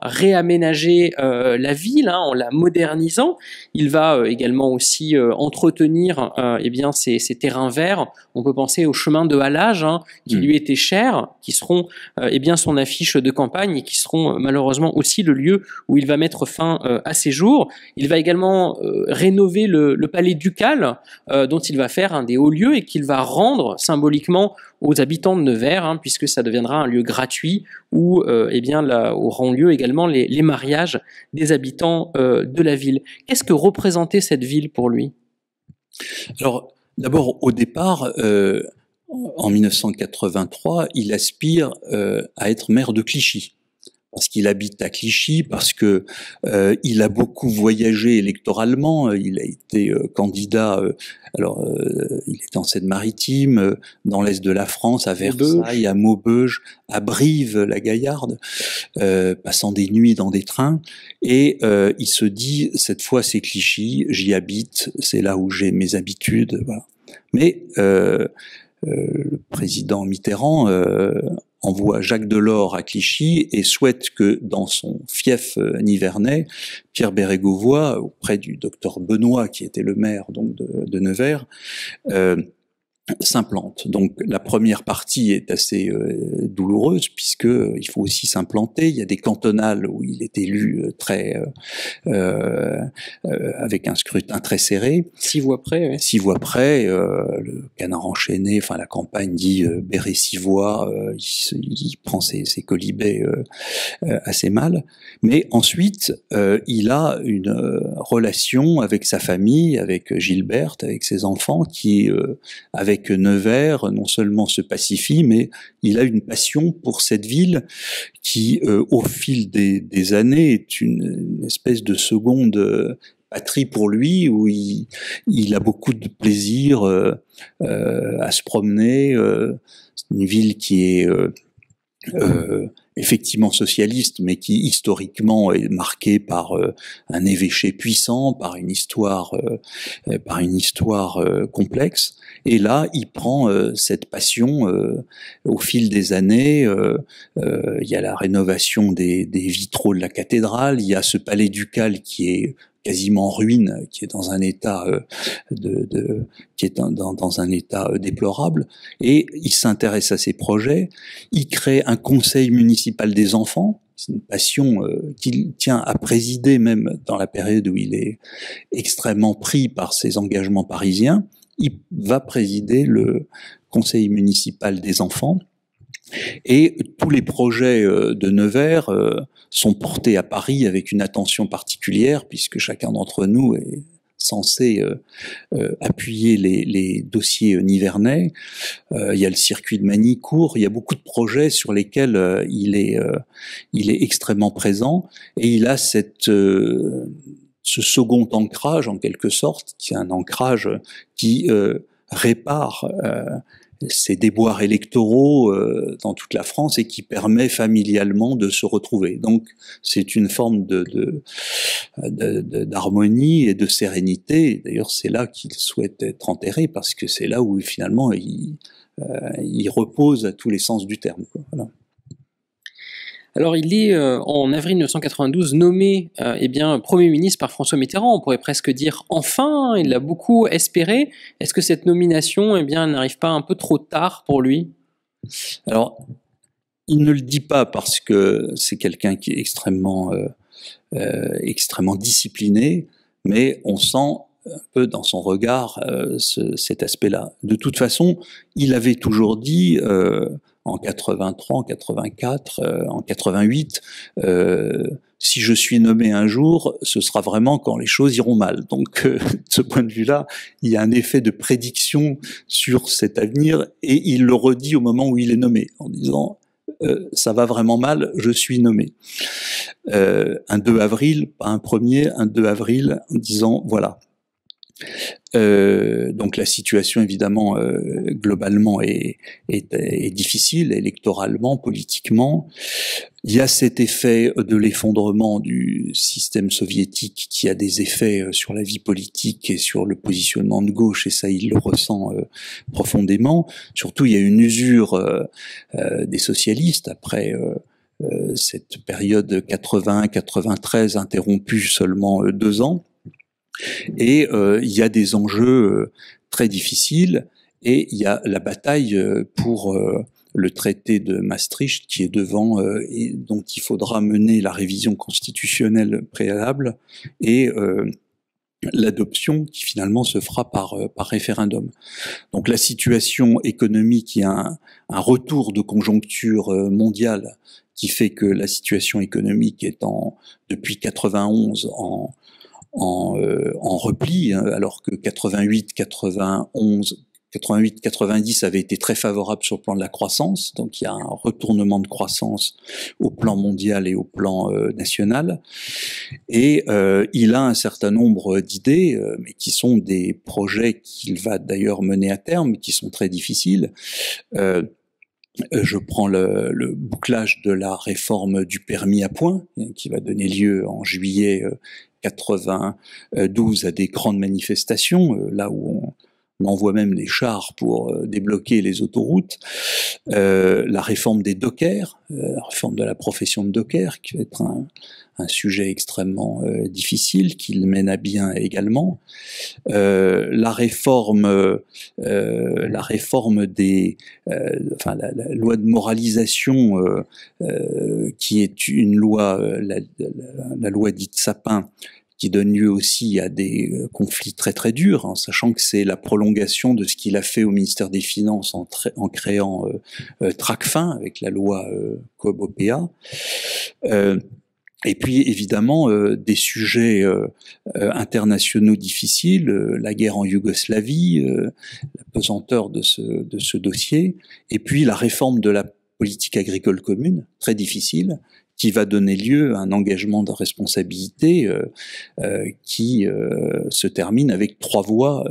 réaménager la ville en la modernisant. Il va également aussi entretenir ces terrains verts. On peut penser au chemin de halage qui lui était cher, qui seront son affiche de campagne et qui seront malheureusement aussi le lieu où il va mettre fin à ses jours. Il va également rénover le palais ducal, dont il va faire un des hauts lieux et qu'il va rendre symboliquement aux habitants de Nevers, puisque ça deviendra un lieu gratuit où auront lieu également les mariages des habitants de la ville. Qu'est-ce que représentait cette ville pour lui? Alors, d'abord, au départ, en 1983, il aspire à être maire de Clichy. Parce qu'il habite à Clichy, parce que il a beaucoup voyagé électoralement. Il a été candidat. Il était en Seine-Maritime, dans l'est de la France, à Versailles, à Maubeuge, à Brive-la-Gaillarde, passant des nuits dans des trains. Et il se dit, cette fois c'est Clichy, j'y habite, c'est là où j'ai mes habitudes. Voilà. Mais le président Mitterrand envoie Jacques Delors à Clichy et souhaite que dans son fief nivernais, Pierre Bérégovoy, auprès du docteur Benoît, qui était le maire donc de Nevers, s'implante. Donc la première partie est assez douloureuse puisque il faut aussi s'implanter. Il y a des cantonales où il est élu avec un scrutin très serré. 6 voix près. Ouais. 6 voix près. Le Canard enchaîné, enfin la campagne dit Béret 6 voix. Il prend ses colibets assez mal. Mais ensuite, il a une relation avec sa famille, avec Gilberte, avec ses enfants, qui avec Nevers, non seulement se pacifie, mais il a une passion pour cette ville qui, au fil des années, est une espèce de seconde patrie pour lui, où il a beaucoup de plaisir à se promener. C'est une ville qui est effectivement socialiste, mais qui historiquement est marquée par un évêché puissant, par une histoire complexe. Et là, il prend cette passion au fil des années. Il y a la rénovation des vitraux de la cathédrale, il y a ce palais ducal qui est quasiment en ruine, qui est dans un état dans un état déplorable, et il s'intéresse à ces projets. Il crée un conseil municipal des enfants. C'est une passion qu'il tient à présider même dans la période où il est extrêmement pris par ses engagements parisiens. Il va présider le conseil municipal des enfants. Et tous les projets de Nevers sont portés à Paris avec une attention particulière, puisque chacun d'entre nous est censé appuyer les dossiers nivernais. Il y a le circuit de Magny-Cours, il y a beaucoup de projets sur lesquels il est extrêmement présent, et il a ce second ancrage, en quelque sorte, qui est un ancrage qui répare ces déboires électoraux dans toute la France et qui permet familialement de se retrouver. Donc c'est une forme d'harmonie et de sérénité. D'ailleurs c'est là qu'il souhaite être enterré, parce que c'est là où finalement il repose à tous les sens du terme, quoi. Voilà. Alors il est en avril 1992 nommé Premier ministre par François Mitterrand. On pourrait presque dire enfin, il l'a beaucoup espéré. Est-ce que cette nomination n'arrive pas un peu trop tard pour lui? Alors il ne le dit pas parce que c'est quelqu'un qui est extrêmement discipliné, mais on sent un peu dans son regard cet aspect-là. De toute façon, il avait toujours dit en 83, en 84, en 88, si je suis nommé un jour, ce sera vraiment quand les choses iront mal. Donc, de ce point de vue-là, il y a un effet de prédiction sur cet avenir, et il le redit au moment où il est nommé, en disant ça va vraiment mal, je suis nommé. Un 2 avril, pas un 1er, un 2 avril, en disant voilà. Donc la situation évidemment globalement est difficile, électoralement, politiquement. Il y a cet effet de l'effondrement du système soviétique qui a des effets sur la vie politique et sur le positionnement de gauche, et ça il le ressent profondément. Surtout il y a une usure des socialistes après cette période 80-93 interrompue seulement 2 ans. Et il y a des enjeux très difficiles, et il y a la bataille pour le traité de Maastricht qui est devant, et dont il faudra mener la révision constitutionnelle préalable, et l'adoption qui finalement se fera par référendum. Donc la situation économique, il y a un retour de conjoncture mondiale qui fait que la situation économique est depuis 91 en repli, alors que 88, 91, 88-90 avait été très favorable sur le plan de la croissance, donc il y a un retournement de croissance au plan mondial et au plan national, et il a un certain nombre d'idées, mais qui sont des projets qu'il va d'ailleurs mener à terme, qui sont très difficiles. Je prends le bouclage de la réforme du permis à points, qui va donner lieu en juillet 92 à des grandes manifestations, là où on envoie même des chars pour débloquer les autoroutes. La réforme des dockers, la réforme de la profession de docker, qui va être un sujet extrêmement difficile, qu'il mène à bien également. La réforme des, la loi de moralisation, qui est une loi, la loi dite Sapin, qui donne lieu aussi à des conflits très très durs, en sachant que c'est la prolongation de ce qu'il a fait au ministère des Finances en créant Tracfin avec la loi Coop-OPA. Et puis évidemment des sujets internationaux difficiles, la guerre en Yougoslavie, la pesanteur de ce dossier, et puis la réforme de la politique agricole commune, très difficile, qui va donner lieu à un engagement de responsabilité qui se termine avec trois voix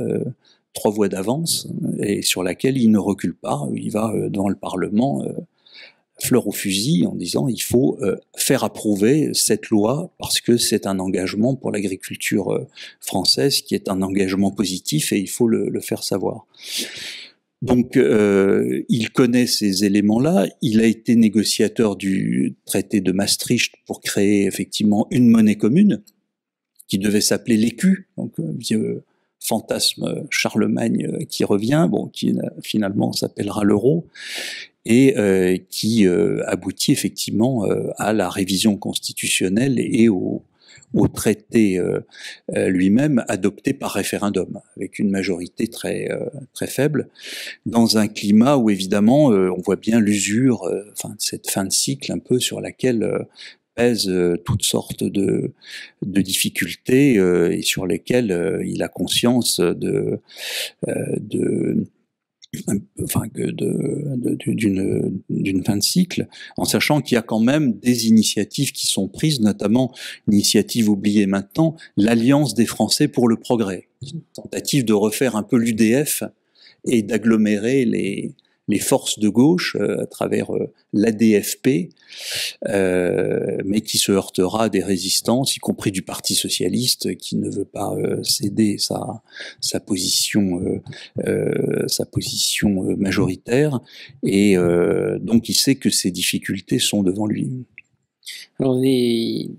d'avance, et sur laquelle il ne recule pas. Il va devant le Parlement fleur au fusil en disant il faut faire approuver cette loi parce que c'est un engagement pour l'agriculture française qui est un engagement positif et il faut le faire savoir. Donc il connaît ces éléments-là, il a été négociateur du traité de Maastricht pour créer effectivement une monnaie commune qui devait s'appeler l'écu, donc vieux fantasme Charlemagne qui revient, bon, qui finalement s'appellera l'euro, et qui aboutit effectivement à la révision constitutionnelle et au traité lui-même adopté par référendum, avec une majorité très faible, dans un climat où évidemment on voit bien l'usure, cette fin de cycle un peu sur laquelle pèsent toutes sortes de difficultés et sur lesquelles il a conscience d'une fin de cycle, en sachant qu'il y a quand même des initiatives qui sont prises, notamment une initiative oubliée maintenant, l'Alliance des Français pour le progrès, une tentative de refaire un peu l'UDF et d'agglomérer les forces de gauche à travers l'ADFP, mais qui se heurtera à des résistances, y compris du Parti socialiste, qui ne veut pas céder sa position majoritaire, et donc il sait que ces difficultés sont devant lui. Alors on est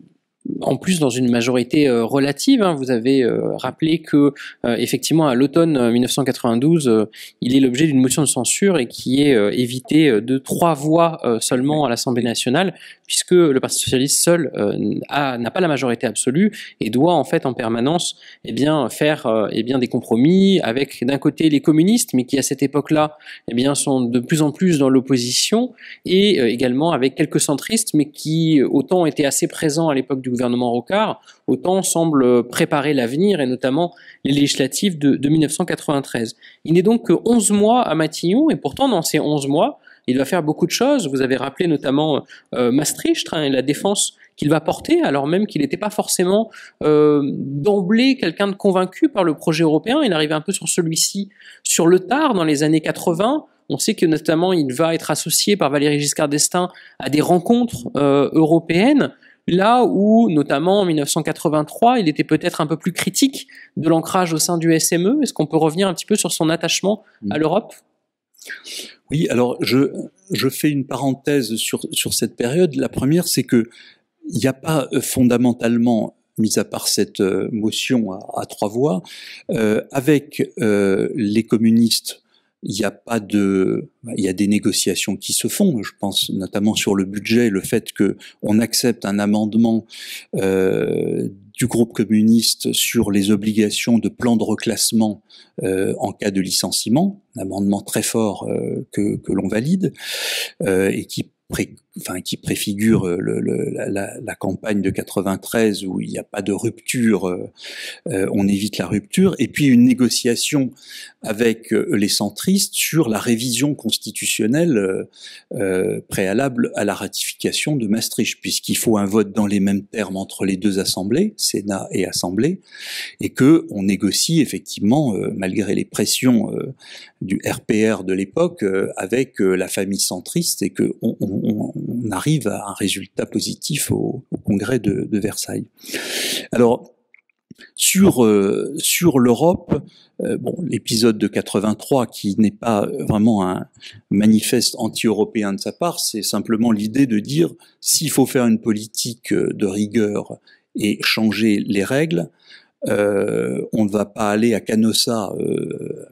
en plus dans une majorité relative, hein. Vous avez rappelé que effectivement à l'automne 1992, il est l'objet d'une motion de censure et qui est évité de 3 voix seulement à l'Assemblée nationale, puisque le Parti socialiste seul n'a pas la majorité absolue et doit en fait en permanence faire des compromis avec d'un côté les communistes, mais qui à cette époque-là sont de plus en plus dans l'opposition, et également avec quelques centristes, mais qui autant étaient assez présents à l'époque du gouvernement Rocard, autant semblent préparer l'avenir, et notamment les législatives de 1993. Il n'est donc que 11 mois à Matignon, et pourtant dans ces 11 mois, il va faire beaucoup de choses. Vous avez rappelé notamment Maastricht et la défense qu'il va porter, alors même qu'il n'était pas forcément d'emblée quelqu'un de convaincu par le projet européen. Il arrive un peu sur celui-ci sur le tard, dans les années 80. On sait que notamment il va être associé par Valéry Giscard d'Estaing à des rencontres européennes, là où, notamment en 1983, il était peut-être un peu plus critique de l'ancrage au sein du SME. Est-ce qu'on peut revenir un petit peu sur son attachement à l'Europe ? Oui, alors je fais une parenthèse sur cette période. La première, c'est que il n'y a pas fondamentalement, mis à part cette motion à 3 voix, avec les communistes, il y a des négociations qui se font. Je pense notamment sur le budget, le fait que on accepte un amendement du groupe communiste sur les obligations de plan de reclassement en cas de licenciement, un amendement très fort que l'on valide et qui qui préfigure la campagne de 93 où il n'y a pas de rupture, on évite la rupture, et puis une négociation avec les centristes sur la révision constitutionnelle préalable à la ratification de Maastricht, puisqu'il faut un vote dans les mêmes termes entre les deux assemblées, Sénat et Assemblée, et que on négocie effectivement, malgré les pressions du RPR de l'époque, avec la famille centriste, et que on arrive à un résultat positif au congrès de Versailles. Alors, sur l'Europe, l'épisode de 83, qui n'est pas vraiment un manifeste anti-européen de sa part, c'est simplement l'idée de dire, s'il faut faire une politique de rigueur et changer les règles, on ne va pas aller à Canossa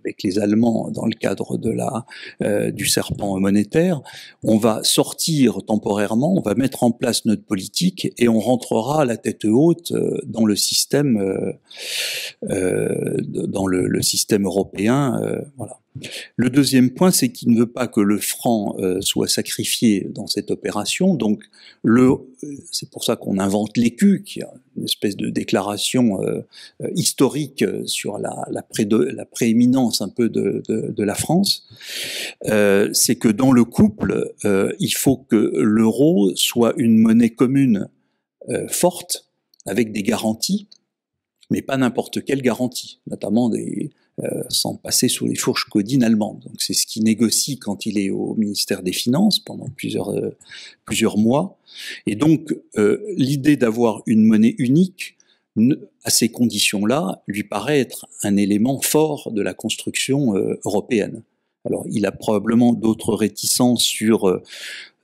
avec les Allemands dans le cadre de du serpent monétaire. On va sortir temporairement, on va mettre en place notre politique et on rentrera à la tête haute dans le système, dans le système européen. Voilà. Le deuxième point, c'est qu'il ne veut pas que le franc soit sacrifié dans cette opération. Donc, c'est pour ça qu'on invente l'écu, qui est une espèce de déclaration historique sur la prééminence un peu de la France. C'est que dans le couple, il faut que l'euro soit une monnaie commune forte, avec des garanties, mais pas n'importe quelle garantie, notamment sans passer sous les fourches codines allemandes. Donc c'est ce qu'il négocie quand il est au ministère des Finances pendant plusieurs mois. Et donc l'idée d'avoir une monnaie unique à ces conditions-là lui paraît être un élément fort de la construction européenne. Alors il a probablement d'autres réticences sur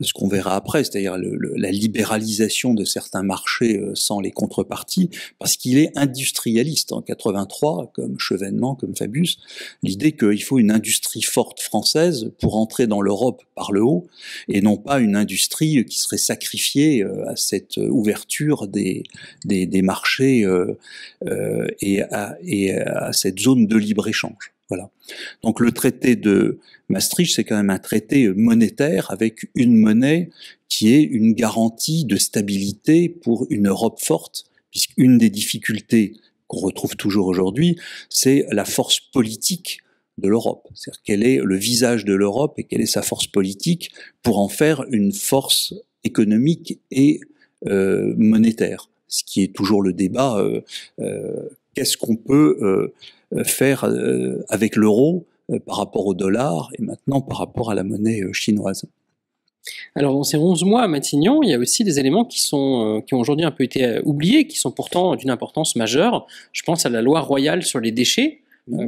ce qu'on verra après, c'est-à-dire la libéralisation de certains marchés sans les contreparties, parce qu'il est industrialiste en 83, comme Chevènement, comme Fabius, l'idée qu'il faut une industrie forte française pour entrer dans l'Europe par le haut, et non pas une industrie qui serait sacrifiée à cette ouverture des marchés et à cette zone de libre-échange. Voilà. Donc le traité de Maastricht, c'est quand même un traité monétaire avec une monnaie qui est une garantie de stabilité pour une Europe forte, puisqu'une des difficultés qu'on retrouve toujours aujourd'hui, c'est la force politique de l'Europe. C'est-à-dire quel est le visage de l'Europe et quelle est sa force politique pour en faire une force économique et monétaire. Ce qui est toujours le débat, qu'est-ce qu'on peut faire avec l'euro par rapport au dollar et maintenant par rapport à la monnaie chinoise. Alors dans ces 11 mois à Matignon, il y a aussi des éléments qui ont aujourd'hui un peu été oubliés, qui sont pourtant d'une importance majeure. Je pense à la loi royale sur les déchets,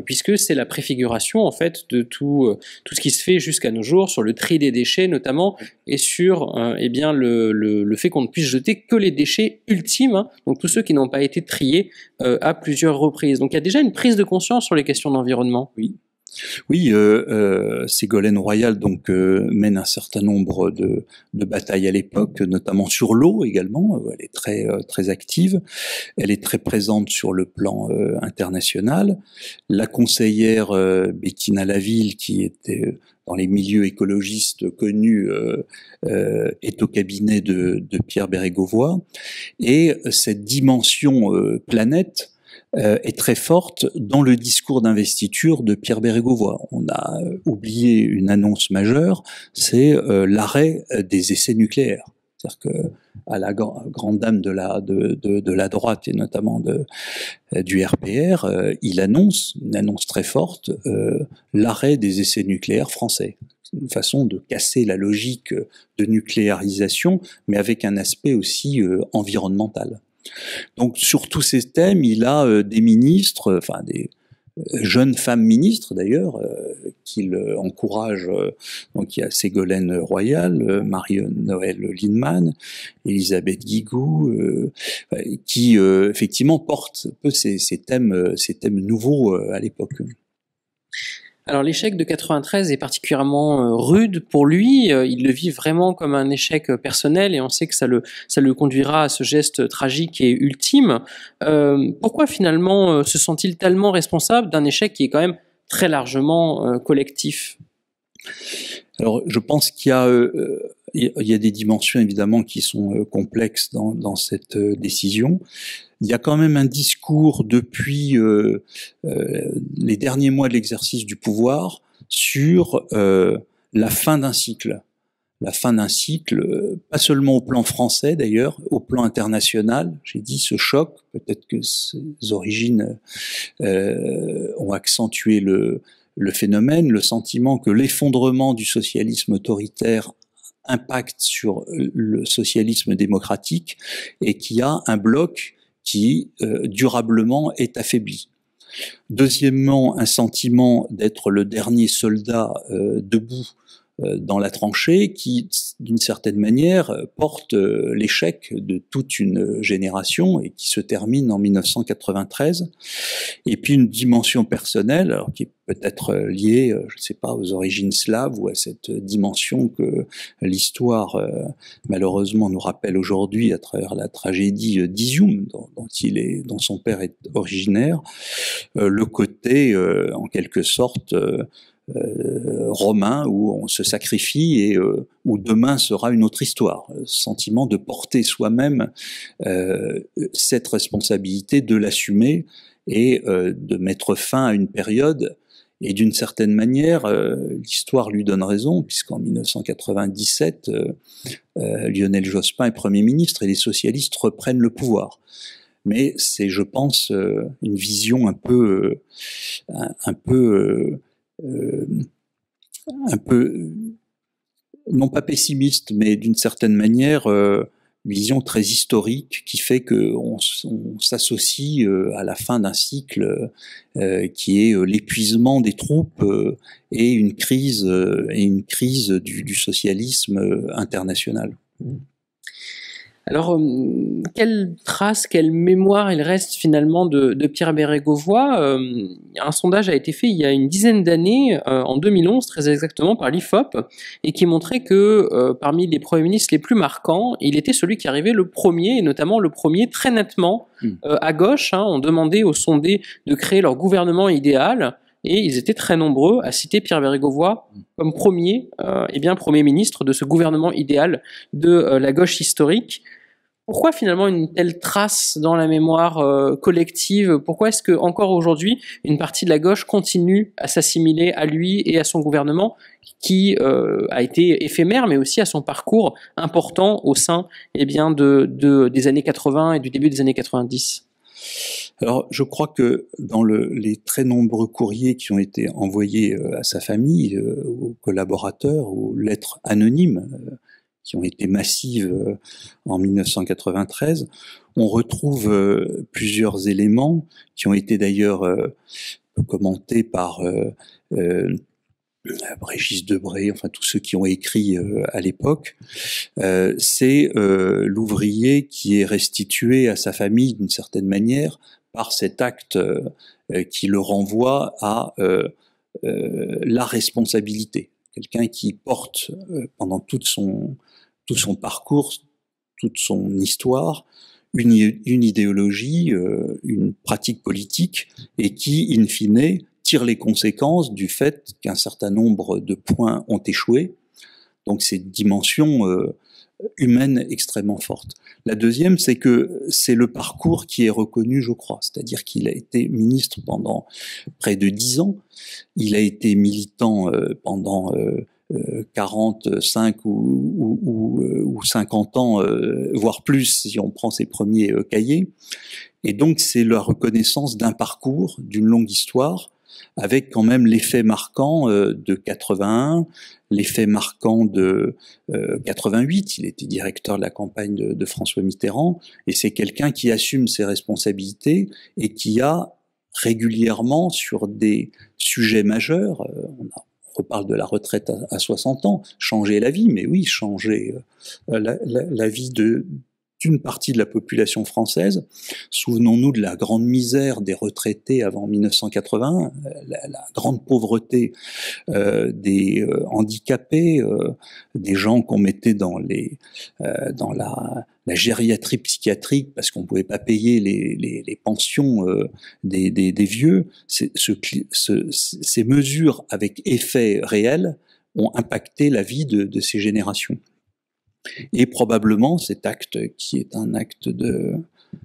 puisque c'est la préfiguration en fait de tout ce qui se fait jusqu'à nos jours sur le tri des déchets notamment, et sur le fait qu'on ne puisse jeter que les déchets ultimes, hein, donc tous ceux qui n'ont pas été triés à plusieurs reprises. Donc il y a déjà une prise de conscience sur les questions d'environnement. Oui, Ségolène Royal donc mène un certain nombre de batailles à l'époque, notamment sur l'eau également. Elle est très active. Elle est très présente sur le plan international. La conseillère Bettina Laville, qui était dans les milieux écologistes connus, est au cabinet de Pierre Bérégovoy. Et cette dimension planète est très forte dans le discours d'investiture de Pierre Bérégovoy. On a oublié une annonce majeure, c'est l'arrêt des essais nucléaires. C'est-à-dire que, à la grande dame de la droite et notamment du RPR, il annonce une annonce très forte, l'arrêt des essais nucléaires français. C'est une façon de casser la logique de nucléarisation, mais avec un aspect aussi environnemental. Donc sur tous ces thèmes, il a des ministres, enfin des jeunes femmes ministres d'ailleurs, qu'il encourage. Donc il y a Ségolène Royal, Marie-Noëlle Lienemann, Elisabeth Guigou, qui effectivement portent un peu ces thèmes nouveaux à l'époque. Alors l'échec de 93 est particulièrement rude pour lui, il le vit vraiment comme un échec personnel et on sait que ça le conduira à ce geste tragique et ultime. Pourquoi finalement se sent-il tellement responsable d'un échec qui est quand même très largement collectif ? Alors je pense qu'il y a il y a des dimensions évidemment qui sont complexes dans cette décision. Il y a quand même un discours depuis les derniers mois de l'exercice du pouvoir sur la fin d'un cycle. La fin d'un cycle, pas seulement au plan français d'ailleurs, au plan international. J'ai dit ce choc, peut-être que ses origines ont accentué le phénomène, le sentiment que l'effondrement du socialisme autoritaire impacte sur le socialisme démocratique et qu'il y a un bloc qui durablement est affaibli. Deuxièmement, un sentiment d'être le dernier soldat debout dans la tranchée qui, d'une certaine manière, porte l'échec de toute une génération et qui se termine en 1993. Et puis une dimension personnelle, alors qui est peut-être liée, je ne sais pas, aux origines slaves ou à cette dimension que l'histoire, malheureusement, nous rappelle aujourd'hui à travers la tragédie d'Izium, dont son père est originaire, le côté, en quelque sorte, romain où on se sacrifie et où demain sera une autre histoire. Le sentiment de porter soi-même cette responsabilité, de l'assumer et de mettre fin à une période. Et d'une certaine manière, l'histoire lui donne raison, puisqu'en 1997, Lionel Jospin est Premier ministre et les socialistes reprennent le pouvoir. Mais c'est, je pense, une vision un peu non pas pessimiste, mais d'une certaine manière, une vision très historique qui fait qu'on s'associe à la fin d'un cycle qui est l'épuisement des troupes et une crise du socialisme international. Alors, quelle trace, quelle mémoire il reste finalement de Pierre Bérégovoy? Un sondage a été fait il y a une dizaine d'années, en 2011 très exactement, par l'IFOP, et qui montrait que parmi les premiers ministres les plus marquants, il était celui qui arrivait le premier, et notamment le premier très nettement à gauche. On demandait aux sondés de créer leur gouvernement idéal. Et ils étaient très nombreux à citer Pierre Bérégovoy comme premier ministre de ce gouvernement idéal de la gauche historique. Pourquoi finalement une telle trace dans la mémoire collective? Pourquoi est-ce que encore aujourd'hui une partie de la gauche continue à s'assimiler à lui et à son gouvernement qui a été éphémère, mais aussi à son parcours important au sein des années 80 et du début des années 90? Alors, je crois que dans les très nombreux courriers qui ont été envoyés à sa famille, aux collaborateurs, aux lettres anonymes qui ont été massives en 1993, on retrouve plusieurs éléments qui ont été d'ailleurs commentés par Régis Debray, enfin tous ceux qui ont écrit à l'époque. C'est l'ouvrier qui est restitué à sa famille d'une certaine manière par cet acte qui le renvoie à la responsabilité. Quelqu'un qui porte pendant tout son parcours, toute son histoire, une idéologie, une pratique politique, et qui, in fine, tire les conséquences du fait qu'un certain nombre de points ont échoué. Donc c'est une dimension humaine extrêmement forte. La deuxième, c'est que c'est le parcours qui est reconnu, je crois. C'est-à-dire qu'il a été ministre pendant près de 10 ans. Il a été militant pendant 45 ou 50 ans, voire plus, si on prend ses premiers cahiers. Et donc c'est la reconnaissance d'un parcours, d'une longue histoire, avec quand même l'effet marquant de 81, l'effet marquant de 88, il était directeur de la campagne de François Mitterrand, et c'est quelqu'un qui assume ses responsabilités et qui a régulièrement, sur des sujets majeurs, on reparle de la retraite à 60 ans, changer la vie, mais oui, changer la vie d'une partie de la population française. Souvenons-nous de la grande misère des retraités avant 1980, la grande pauvreté des handicapés, des gens qu'on mettait dans la gériatrie psychiatrique parce qu'on pouvait pas payer les pensions des vieux. Ces mesures avec effet réel ont impacté la vie de ces générations. Et probablement cet acte qui est un acte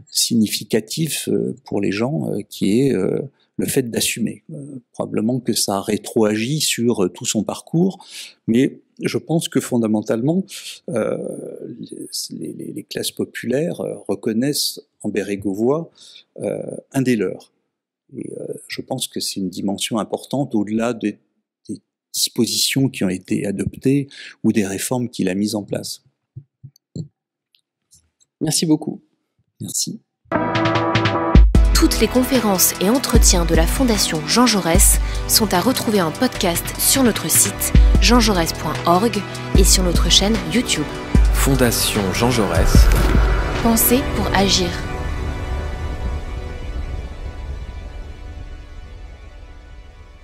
significatif pour les gens, qui est le fait d'assumer. Probablement que ça a rétroagi sur tout son parcours, mais je pense que fondamentalement, les classes populaires reconnaissent en Bérégovoy un des leurs. Et je pense que c'est une dimension importante au-delà des dispositions qui ont été adoptées ou des réformes qu'il a mises en place. Merci beaucoup. Merci. Toutes les conférences et entretiens de la Fondation Jean Jaurès sont à retrouver en podcast sur notre site jeanjaurès.org et sur notre chaîne YouTube. Fondation Jean Jaurès. Pensez pour agir.